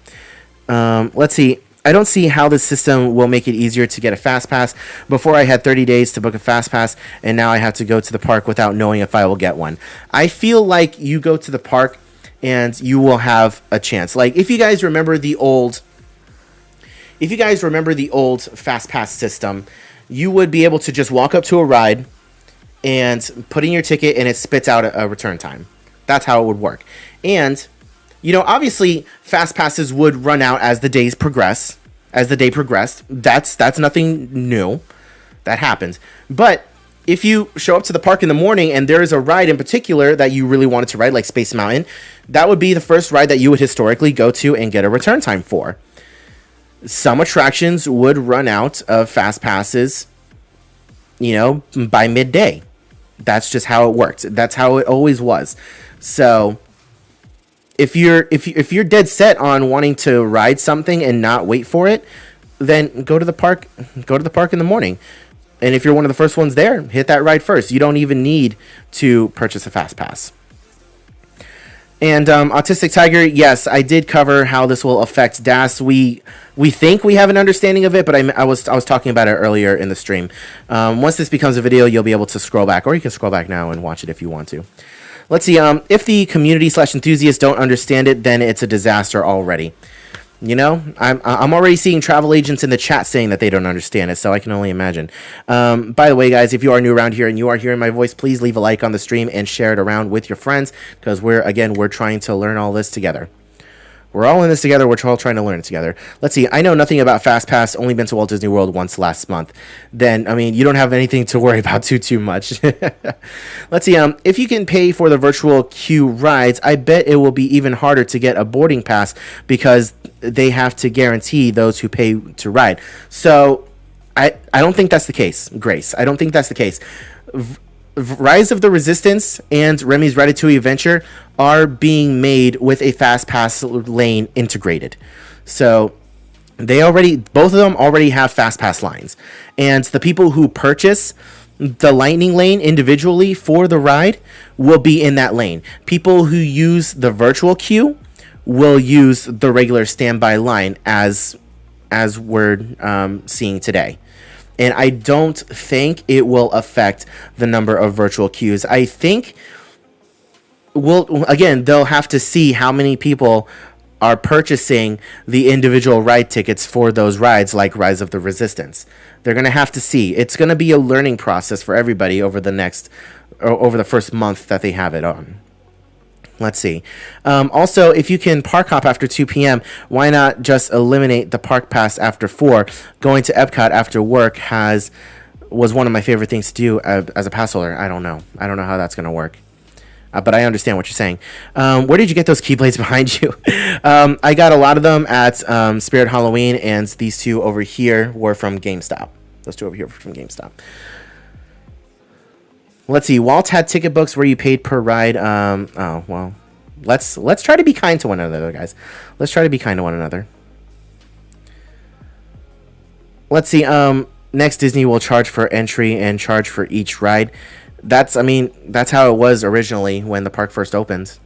Speaker 1: Let's see. I don't see how this system will make it easier to get a Fast Pass. Before I had 30 days to book a Fast Pass, and now I have to go to the park without knowing if I will get one. I feel like you go to the park and you will have a chance. Like, if you guys remember the old Fast Pass system, you would be able to just walk up to a ride and put in your ticket, and it spits out a return time. That's how it would work. And you know, obviously, Fast Passes would run out as the day progressed. That's nothing new. That happens. But if you show up to the park in the morning and there is a ride in particular that you really wanted to ride, like Space Mountain, that would be the first ride that you would historically go to and get a return time for. Some attractions would run out of Fast Passes, you know, by midday. That's just how it worked. That's how it always was. So if you're dead set on wanting to ride something and not wait for it, then go to the park in the morning. And if you're one of the first ones there, hit that ride first. You don't even need to purchase a Fast Pass. And Autistic Tiger, yes, I did cover how this will affect DAS. We think we have an understanding of it, but I was talking about it earlier in the stream. Once this becomes a video, you'll be able to scroll back, or you can scroll back now and watch it if you want to. Let's see, if the community/enthusiasts don't understand it, then it's a disaster already. You know, I'm already seeing travel agents in the chat saying that they don't understand it, so I can only imagine. By the way, guys, if you are new around here and you are hearing my voice, please leave a like on the stream and share it around with your friends, because we're trying to learn all this together. We're all in this together. We're all trying to learn it together. Let's see. I know nothing about FastPass. Only been to Walt Disney World once last month. Then, I mean, you don't have anything to worry about too much. Let's see. If you can pay for the virtual queue rides, I bet it will be even harder to get a boarding pass because they have to guarantee those who pay to ride. So, I don't think that's the case, Grace. I don't think that's the case. Rise of the Resistance and Remy's Ratatouille Adventure are being made with a fast pass lane integrated. So both of them already have fast pass lines. And the people who purchase the lightning lane individually for the ride will be in that lane. People who use the virtual queue will use the regular standby line as we're seeing today. And I don't think it will affect the number of virtual queues. I think they'll have to see how many people are purchasing the individual ride tickets for those rides, like Rise of the Resistance. They're going to have to see. It's going to be a learning process for everybody over the first month that they have it on. Let's see. Also, if you can park hop after 2 p.m., why not just eliminate the park pass after 4? Going to Epcot after work was one of my favorite things to do as a pass holder. I don't know how that's going to work. But I understand what you're saying. Where did you get those keyblades behind you? I got a lot of them at Spirit Halloween, and these two over here were from GameStop. Those two over here were from GameStop. Let's see. Walt had ticket books where you paid per ride. Oh, well. Let's try to be kind to one another, guys. Let's try to be kind to one another. Let's see. Next, Disney will charge for entry and charge for each ride. That's how it was originally when the park first opened.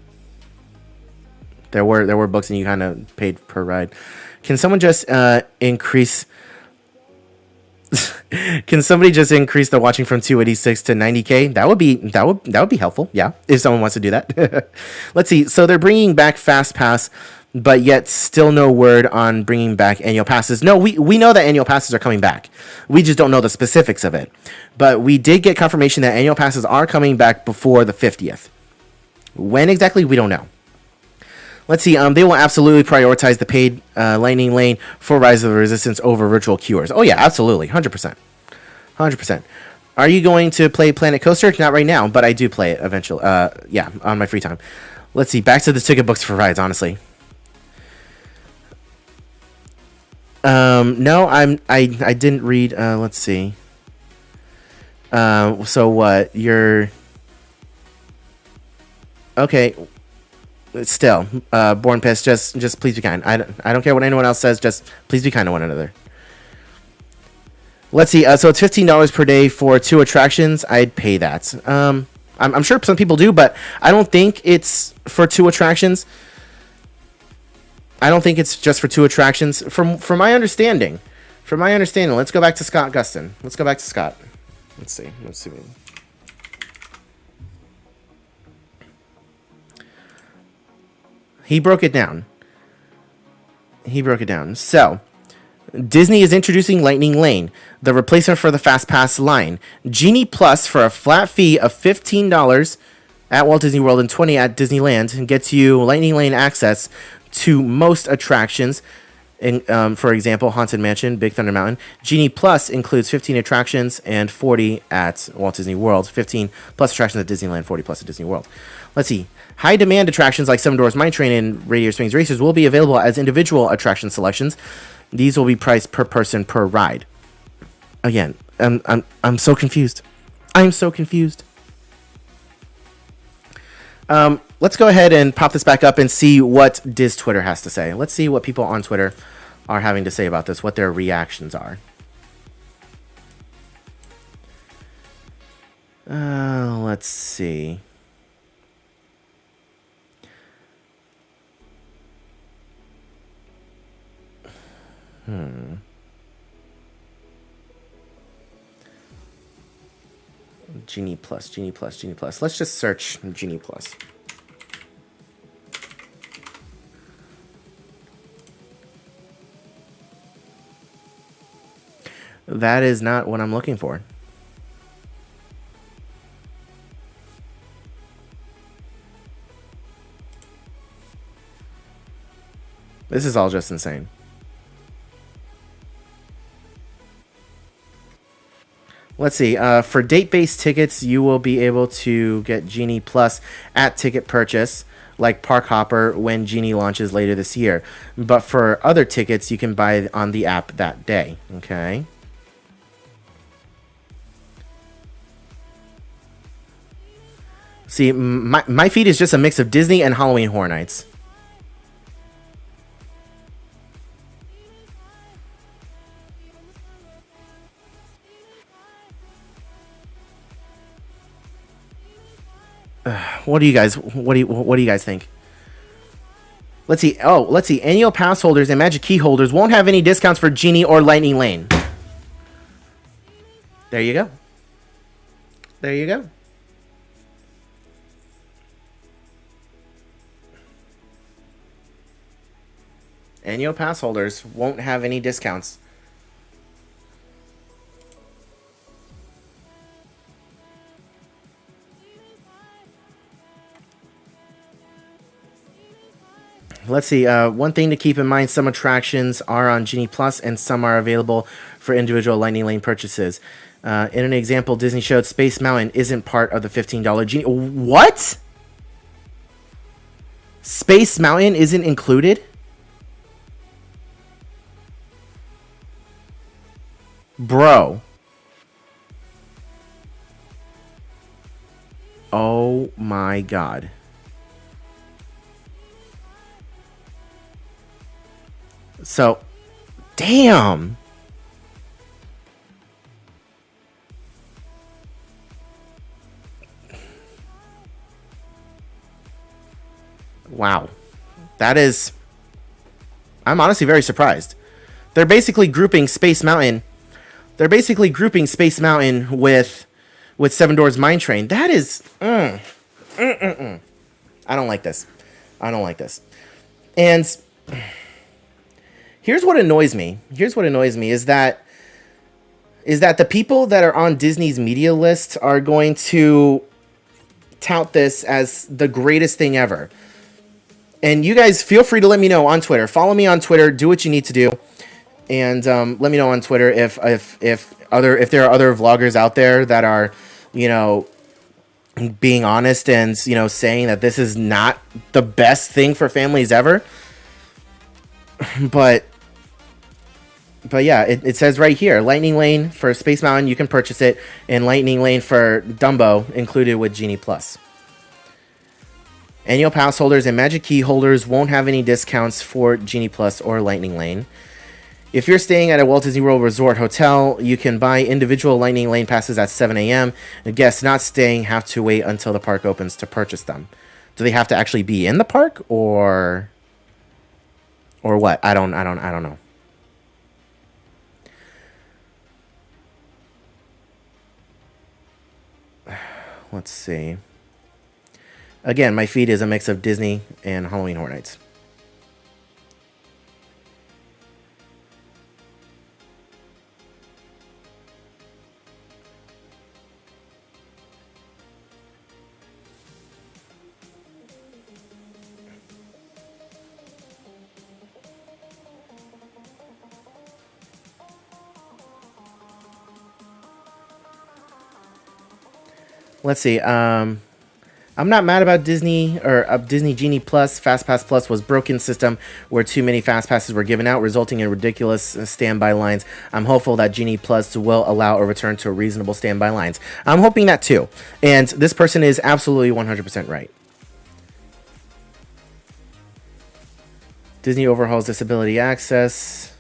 Speaker 1: There were books and you kind of paid per ride. Can someone just increase... Can somebody just increase the watching from 286 to 90K? That would be helpful. Yeah, if someone wants to do that. Let's see. So they're bringing back FastPass, but yet still no word on bringing back annual passes. No, we know that annual passes are coming back. We just don't know the specifics of it. But we did get confirmation that annual passes are coming back before the 50th. When exactly, we don't know. Let's see. They will absolutely prioritize the paid lightning lane for Rise of the Resistance over virtual queuers. Oh yeah, absolutely, 100%, 100%. Are you going to play Planet Coaster? Not right now, but I do play it eventually. Yeah, on my free time. Let's see. Back to the ticket books for rides. Honestly, no, I didn't read. Let's see. So what? You're okay. Still, Born Piss, just please be kind. I don't care what anyone else says, just please be kind to one another. Let's see. So it's $15 per day for 2 attractions. I'd pay that. I'm sure some people do, but I don't think it's for 2 attractions. I don't think it's just for 2 attractions. From my understanding, let's go back to Scott Gustin. Let's go back to Scott. Let's see. He broke it down. So, Disney is introducing Lightning Lane, the replacement for the FastPass line. Genie Plus for a flat fee of $15 at Walt Disney World and $20 at Disneyland and gets you Lightning Lane access to most attractions. For example, Haunted Mansion, Big Thunder Mountain. Genie Plus includes 15 attractions and 40 at Walt Disney World. 15 plus attractions at Disneyland, 40 plus at Disney World. Let's see. High demand attractions like Seven Dwarfs Mine Train and Radiator Springs Racers will be available as individual attraction selections. These will be priced per person per ride. Again, I'm so confused. Let's go ahead and pop this back up and see what Diz Twitter has to say. Let's see what people on Twitter are having to say about this, what their reactions are. Let's see. Genie Plus. Let's just search Genie Plus. That is not what I'm looking for. This is all just insane. Let's see. For date-based tickets, you will be able to get Genie Plus at ticket purchase, like Park Hopper, when Genie launches later this year. But for other tickets, you can buy on the app that day. Okay. See, my feed is just a mix of Disney and Halloween Horror Nights. What do you guys think? Let's see. Let's see. Annual pass holders and Magic Key holders won't have any discounts for Genie or Lightning Lane. There you go. Annual pass holders won't have any discounts. Let's see. One thing to keep in mind, some attractions are on Genie Plus and some are available for individual Lightning Lane purchases. In an example, Disney showed Space Mountain isn't part of the $15 Genie. What? Space Mountain isn't included? Bro. Oh my God. So, damn. Wow. That is... I'm honestly very surprised. They're basically grouping Space Mountain. They're basically grouping Space Mountain with Seven Dwarfs Mine Train. That is... I don't like this. And... Here's what annoys me is that the people that are on Disney's media list are going to tout this as the greatest thing ever. And you guys feel free to let me know on Twitter. Follow me on Twitter. Do what you need to do. And let me know on Twitter if there are other vloggers out there that are, being honest and, saying that this is not the best thing for families ever. But yeah, it says right here, Lightning Lane for Space Mountain, you can purchase it, and Lightning Lane for Dumbo included with Genie Plus. Annual pass holders and Magic Key holders won't have any discounts for Genie Plus or Lightning Lane. If you're staying at a Walt Disney World Resort hotel, you can buy individual Lightning Lane passes at 7 a.m. Guests not staying have to wait until the park opens to purchase them. Do they have to actually be in the park or what? I don't know. Let's see. Again, my feed is a mix of Disney and Halloween Horror Nights. Let's see. I'm not mad about Disney or Disney Genie Plus. FastPass Plus was broken system where too many fast passes were given out, resulting in ridiculous standby lines. I'm hopeful that Genie Plus will allow a return to reasonable standby lines. I'm hoping that too. And this person is absolutely 100% right. Disney overhauls disability access.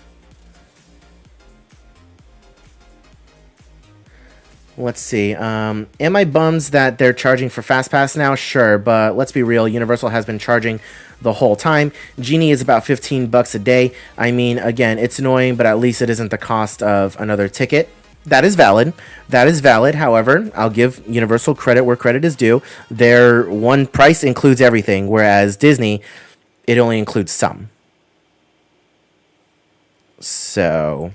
Speaker 1: Let's see. Am I bummed that they're charging for FastPass now? Sure, but let's be real. Universal has been charging the whole time. Genie is about $15 a day. I mean, again, it's annoying, but at least it isn't the cost of another ticket. That is valid. That is valid. However, I'll give Universal credit where credit is due. Their one price includes everything, whereas Disney, it only includes some. So...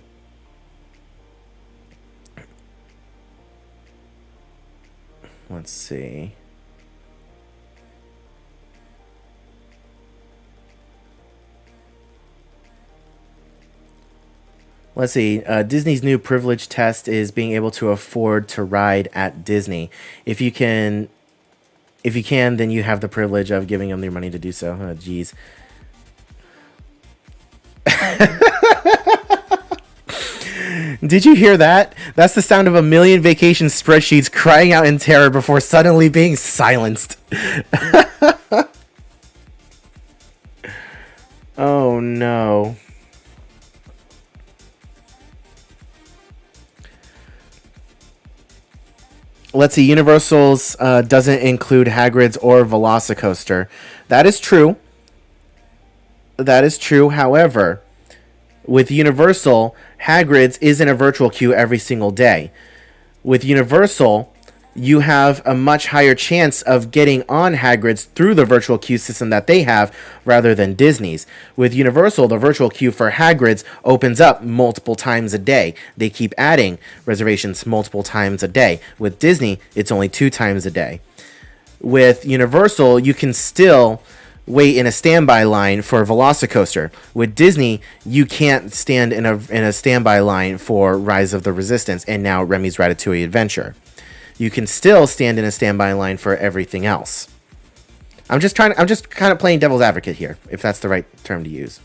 Speaker 1: let's see. Let's see. Disney's new privilege test is being able to afford to ride at Disney. If you can, then you have the privilege of giving them their money to do so. Oh, geez. Did you hear that? That's the sound of a million vacation spreadsheets crying out in terror before suddenly being silenced. Oh no. Let's see, Universal's doesn't include Hagrid's or Velocicoaster. That is true. That is true. However, with Universal, Hagrid's is in a virtual queue every single day. With Universal, you have a much higher chance of getting on Hagrid's through the virtual queue system that they have rather than Disney's. With Universal, the virtual queue for Hagrid's opens up multiple times a day. They keep adding reservations multiple times a day. With Disney, it's only 2 times a day. With Universal, you can still wait in a standby line for Velocicoaster. With Disney, you can't stand in a standby line for Rise of the Resistance and now Remy's Ratatouille Adventure. You can still stand in a standby line for everything else. I'm just kind of playing devil's advocate here, if that's the right term to use.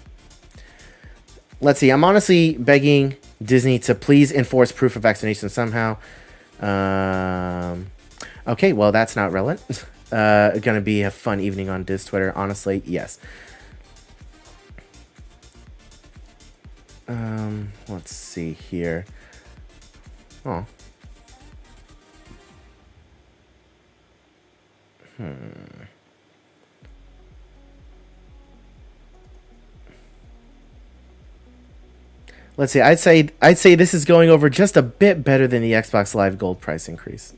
Speaker 1: Let's see. I'm honestly begging Disney to please enforce proof of vaccination somehow. Okay, well, that's not relevant. Gonna be a fun evening on Diz Twitter. Honestly, yes. Let's see here. Oh. Let's see. I'd say this is going over just a bit better than the Xbox Live Gold price increase.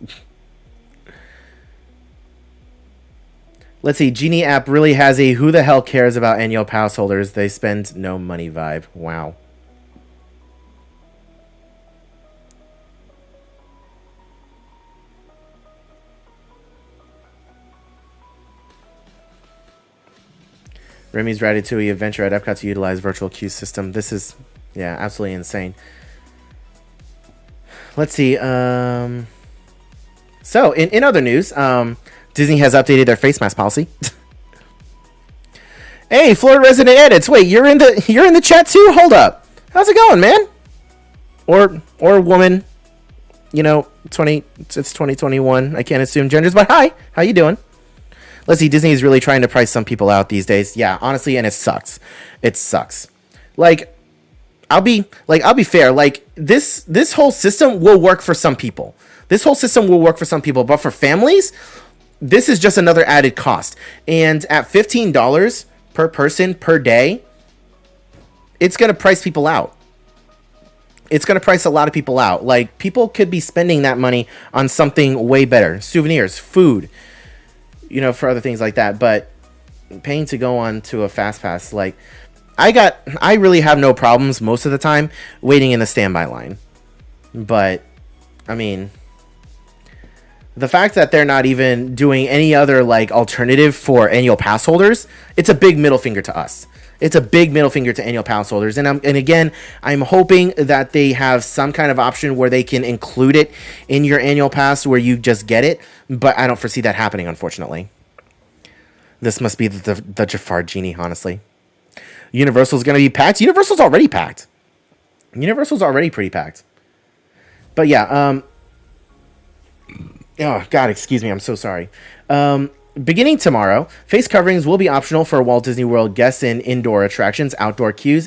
Speaker 1: Let's see. Genie app really has a who the hell cares about annual pass holders? They spend no money vibe. Wow. Remy's Ratatouille Adventure at Epcot to utilize virtual queue system. This is, yeah, absolutely insane. Let's see. So, in other news, Disney has updated their face mask policy. Hey, Florida resident edits. Wait, you're in the chat too? Hold up. How's it going, man? Or woman. You know, it's 2021. I can't assume genders, but hi. How you doing? Let's see, Disney is really trying to price some people out these days. Yeah, honestly, and it sucks. It sucks. Like, I'll be fair. Like this whole system will work for some people. This whole system will work for some people, but for families, this is just another added cost. And at $15 per person per day, it's going to price people out. It's going to price a lot of people out. Like, people could be spending that money on something way better. Souvenirs, food, you know, for other things like that. But paying to go on to a FastPass, like, I really have no problems most of the time waiting in the standby line. But, I mean, the fact that they're not even doing any other, like, alternative for annual pass holders, it's a big middle finger to us. It's a big middle finger to annual pass holders. And again, I'm hoping that they have some kind of option where they can include it in your annual pass where you just get it. But I don't foresee that happening, unfortunately. This must be the Jafar Genie, honestly. Universal's going to be packed. Universal's already packed. Universal's already pretty packed. But yeah, oh, God, excuse me. I'm so sorry. Beginning tomorrow, face coverings will be optional for Walt Disney World guests in indoor attractions, outdoor queues,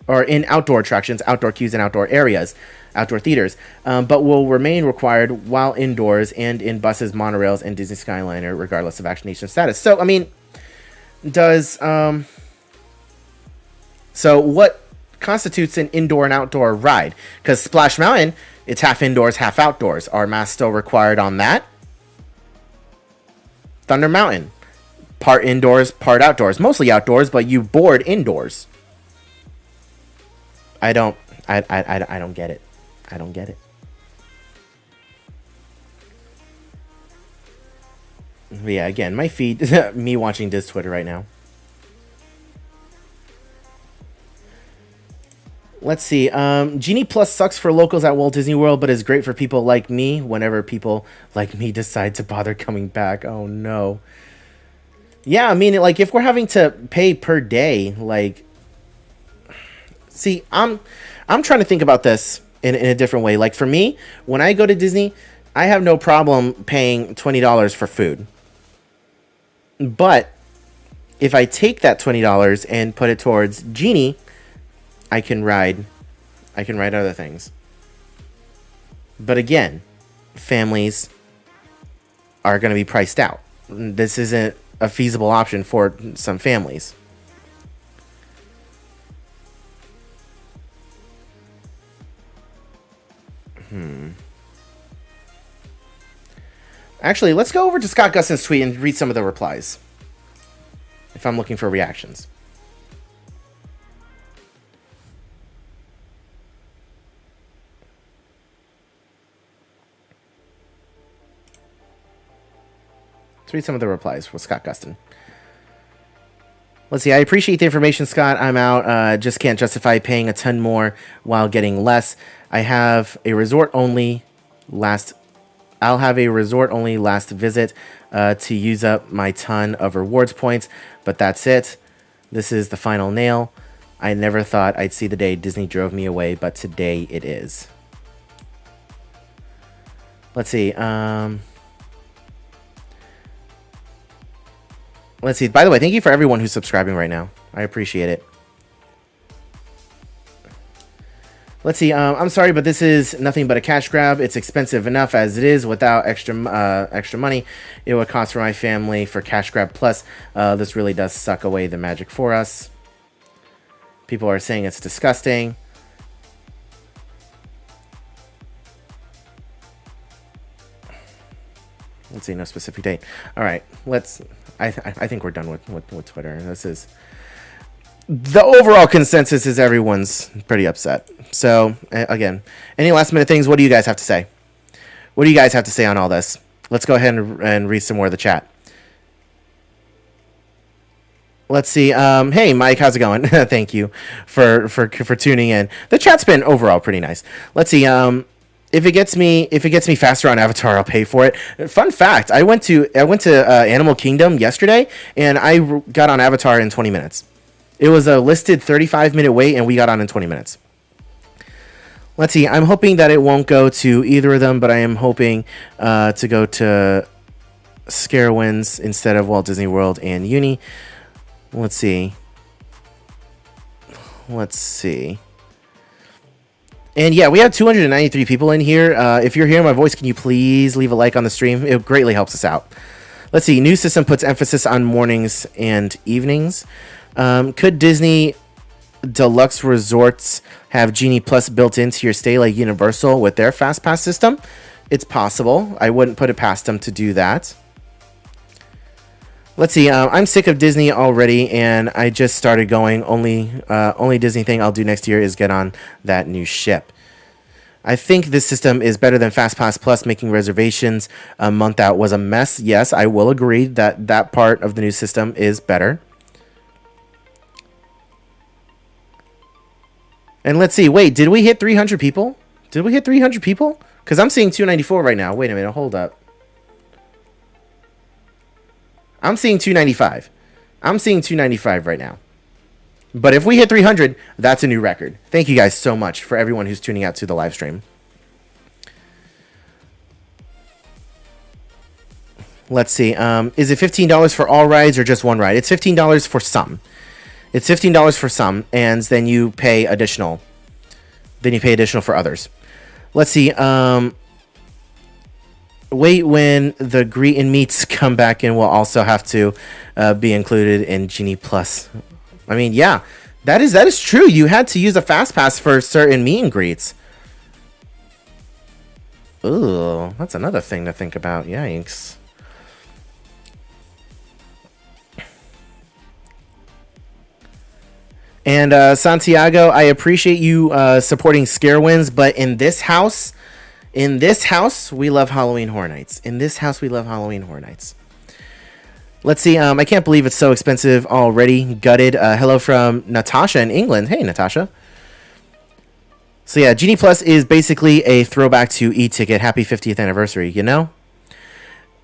Speaker 1: or in outdoor attractions, outdoor queues, and outdoor areas, outdoor theaters, but will remain required while indoors and in buses, monorails, and Disney Skyliner, regardless of vaccination status. So, I mean, so what constitutes an indoor and outdoor ride? Because Splash Mountain, it's half indoors, half outdoors. Are masks still required on that? Thunder Mountain, part indoors, part outdoors. Mostly outdoors, but you board indoors. I don't get it. I don't get it. But yeah, again, my feed, me watching Diz Twitter right now. Let's see. Genie Plus sucks for locals at Walt Disney World, but is great for people like me whenever people like me decide to bother coming back. Oh, no. Yeah, I mean, like, if we're having to pay per day, like... See, I'm trying to think about this in a different way. Like, for me, when I go to Disney, I have no problem paying $20 for food. But if I take that $20 and put it towards Genie... I can ride other things. But again, families are going to be priced out. This isn't a feasible option for some families. Actually, let's go over to Scott Gustin's tweet and read some of the replies. If I'm looking for reactions. Let's read some of the replies for Scott Gustin. Let's see. I appreciate the information, Scott. I'm out. Just can't justify paying a ton more while getting less. I'll have a resort only last visit to use up my ton of rewards points, but that's it. This is the final nail. I never thought I'd see the day Disney drove me away, but today it is. Let's see. Let's see. By the way, thank you for everyone who's subscribing right now. I appreciate it. Let's see. I'm sorry, but this is nothing but a cash grab. It's expensive enough as it is without extra money. It would cost for my family for cash grab. Plus, this really does suck away the magic for us. People are saying it's disgusting. Let's see. No specific date. All right. I think we're done with Twitter. This is the overall consensus is everyone's pretty upset. So again, any last minute things? What do you guys have to say? What do you guys have to say on all this? Let's go ahead and read some more of the chat. Let's see. Hey, Mike, how's it going? Thank you for tuning in. The chat's been overall pretty nice. Let's see. If it gets me faster on Avatar, I'll pay for it. Fun fact: I went to Animal Kingdom yesterday, and I got on Avatar in 20 minutes. It was a listed 35-minute wait, and we got on in 20 minutes. Let's see. I'm hoping that it won't go to either of them, but I am hoping to go to Scarewinds instead of Walt Disney World and Uni. Let's see. And yeah, we have 293 people in here. If you're hearing my voice, can you please leave a like on the stream? It greatly helps us out. Let's see. New system puts emphasis on mornings and evenings. Could Disney Deluxe Resorts have Genie Plus built into your stay like Universal with their FastPass system? It's possible. I wouldn't put it past them to do that. Let's see. I'm sick of Disney already, and I just started going. Only Disney thing I'll do next year is get on that new ship. I think this system is better than FastPass Plus. Making reservations a month out was a mess. Yes, I will agree that that part of the new system is better. And let's see. Wait, did we hit 300 people? Did we hit 300 people? Because I'm seeing 294 right now. Wait a minute. Hold up. I'm seeing 295. I'm seeing 295 right now. But if we hit 300, that's a new record. Thank you guys so much for everyone who's tuning out to the live stream. Let's see. Is it $15 for all rides or just one ride? It's $15 for some. It's $15 for some, and then you pay additional. Then you pay additional for others. Let's see. Wait, when the greet and meets come back in, will also have to be included in Genie Plus. I mean, yeah, that is true. You had to use a FastPass for certain meet and greets. Ooh, that's another thing to think about. Yikes. And Santiago, I appreciate you supporting Scarewinds, but in this house, we love Halloween Horror Nights. In this house, we love Halloween Horror Nights. Let's see. I can't believe it's so expensive already. Gutted. Hello from Natasha in England. Hey, Natasha. So yeah, Genie Plus is basically a throwback to e-ticket. Happy 50th anniversary, you know?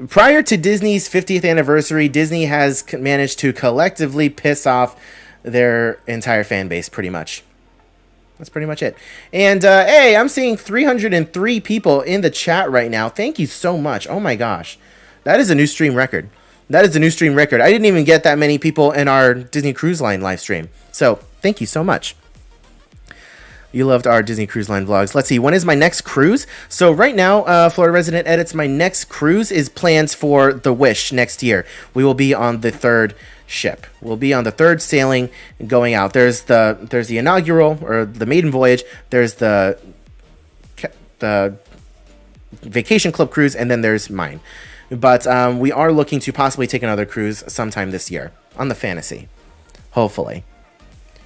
Speaker 1: Prior to Disney's 50th anniversary, Disney has managed to collectively piss off their entire fan base, pretty much. That's pretty much it. And, hey, I'm seeing 303 people in the chat right now. Thank you so much. Oh, my gosh. That is a new stream record. That is a new stream record. I didn't even get that many people in our Disney Cruise Line live stream. So, thank you so much. You loved our Disney Cruise Line vlogs. Let's see. When is my next cruise? So, right now, Florida Resident Edits, my next cruise is plans for the Wish next year. We will be on the third ship. We'll be on the third sailing going out. There's the inaugural, or the maiden voyage. There's the Vacation Club cruise, and then there's mine. But we are looking to possibly take another cruise sometime this year on the Fantasy, hopefully.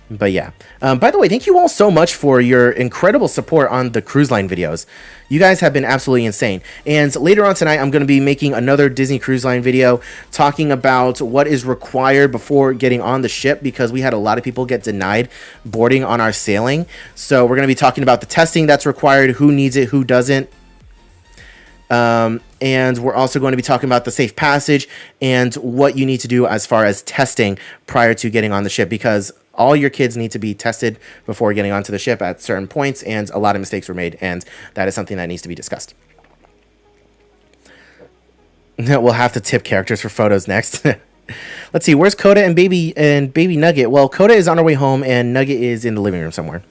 Speaker 1: But yeah. By the way, thank you all so much for your incredible support on the cruise line videos. You guys have been absolutely insane. And later on tonight, I'm going to be making another Disney Cruise Line video talking about what is required before getting on the ship, because we had a lot of people get denied boarding on our sailing. So we're going to be talking about the testing that's required, who needs it, who doesn't. And we're also going to be talking about the safe passage and what you need to do as far as testing prior to getting on the ship, because all your kids need to be tested before getting onto the ship at certain points, and a lot of mistakes were made, and that is something that needs to be discussed. We'll have to tip characters for photos next. Let's see, where's Coda and baby Nugget? Well, Coda is on her way home, and Nugget is in the living room somewhere.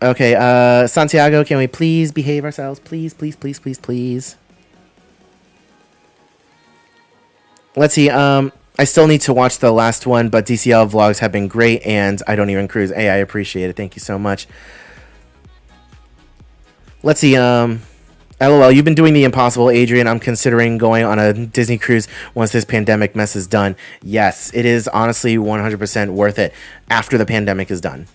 Speaker 1: Okay, Santiago, can we please behave ourselves? Please, please, please, please, please. Let's see, I still need to watch the last one, but DCL vlogs have been great, and I don't even cruise. Hey, I appreciate it. Thank you so much. Let's see, LOL, you've been doing the impossible, Adrian. I'm considering going on a Disney cruise once this pandemic mess is done. Yes, it is honestly 100% worth it after the pandemic is done.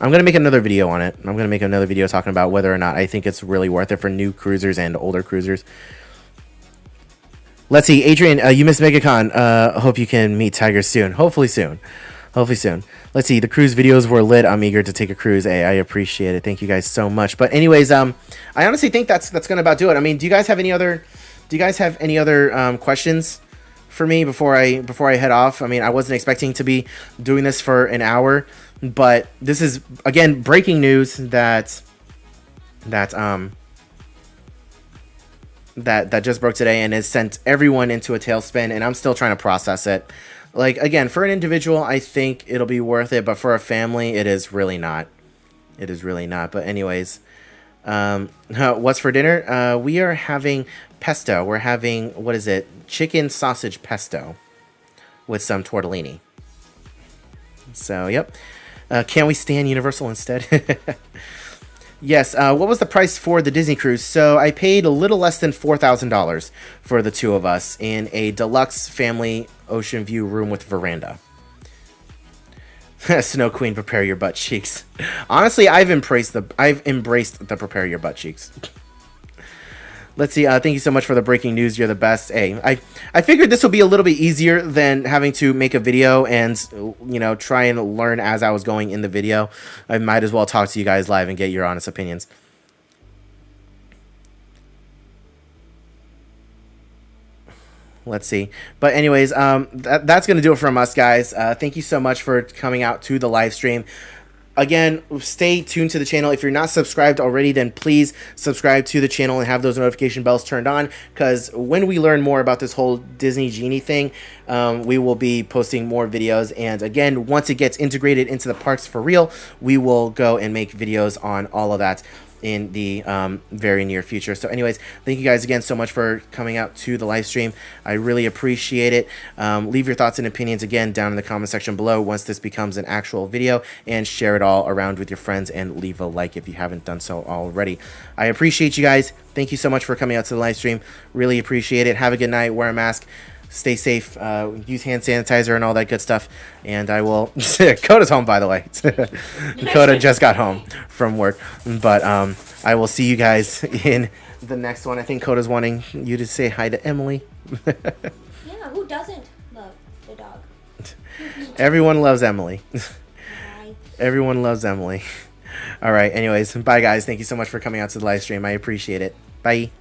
Speaker 1: I'm going to make another video on it. I'm going to make another video talking about whether or not I think it's really worth it for new cruisers and older cruisers. Let's see, Adrian, you missed MegaCon. Hope you can meet Tiger soon. Hopefully soon. Hopefully soon. Let's see, the cruise videos were lit. I'm eager to take a cruise. Hey, I appreciate it. Thank you guys so much. But anyways, I honestly think that's going to about do it. I mean, do you guys have any other questions for me before I head off? I mean, I wasn't expecting to be doing this for an hour, but this is, again, breaking news that just broke today and has sent everyone into a tailspin, and I'm still trying to process it. Like, again, for an individual, I think it'll be worth it, but for a family, it is really not. It is really not. But anyways, what's for dinner? We are having pesto. We're having, what is it? Chicken sausage pesto with some tortellini. So, yep. Can we stand Universal instead? Yes, what was the price for the Disney cruise? So I paid a little less than $4,000 for the two of us in a deluxe family ocean view room with veranda. Snow Queen, prepare your butt cheeks. Honestly, I've embraced the prepare your butt cheeks. Let's see. Thank you so much for the breaking news. You're the best. Hey, I figured this would be a little bit easier than having to make a video and, you know, try and learn as I was going in the video. I might as well talk to you guys live and get your honest opinions. Let's see. But anyways, that's going to do it from us, guys. Thank you so much for coming out to the live stream. Again, stay tuned to the channel. If you're not subscribed already, then please subscribe to the channel and have those notification bells turned on, because when we learn more about this whole Disney Genie thing, we will be posting more videos. And again, once it gets integrated into the parks for real, we will go and make videos on all of that in the very near future. So anyways, thank you guys again so much for coming out to the live stream. I really appreciate it. Leave your thoughts and opinions again down in the comment section below once this becomes an actual video, and share it all around with your friends, and leave a like if you haven't done so already. I appreciate you guys. Thank you so much for coming out to the live stream. Really appreciate it. Have a good night. Wear a mask. Stay safe, use hand sanitizer and all that good stuff. And I will... Coda's home, by the way. Coda just got home from work. But I will see you guys in the next one. I think Coda's wanting you to say hi to Emily.
Speaker 2: Yeah, who doesn't love the dog?
Speaker 1: Everyone loves Emily.
Speaker 2: Bye.
Speaker 1: Everyone loves Emily. All right, anyways, bye, guys. Thank you so much for coming out to the live stream. I appreciate it. Bye.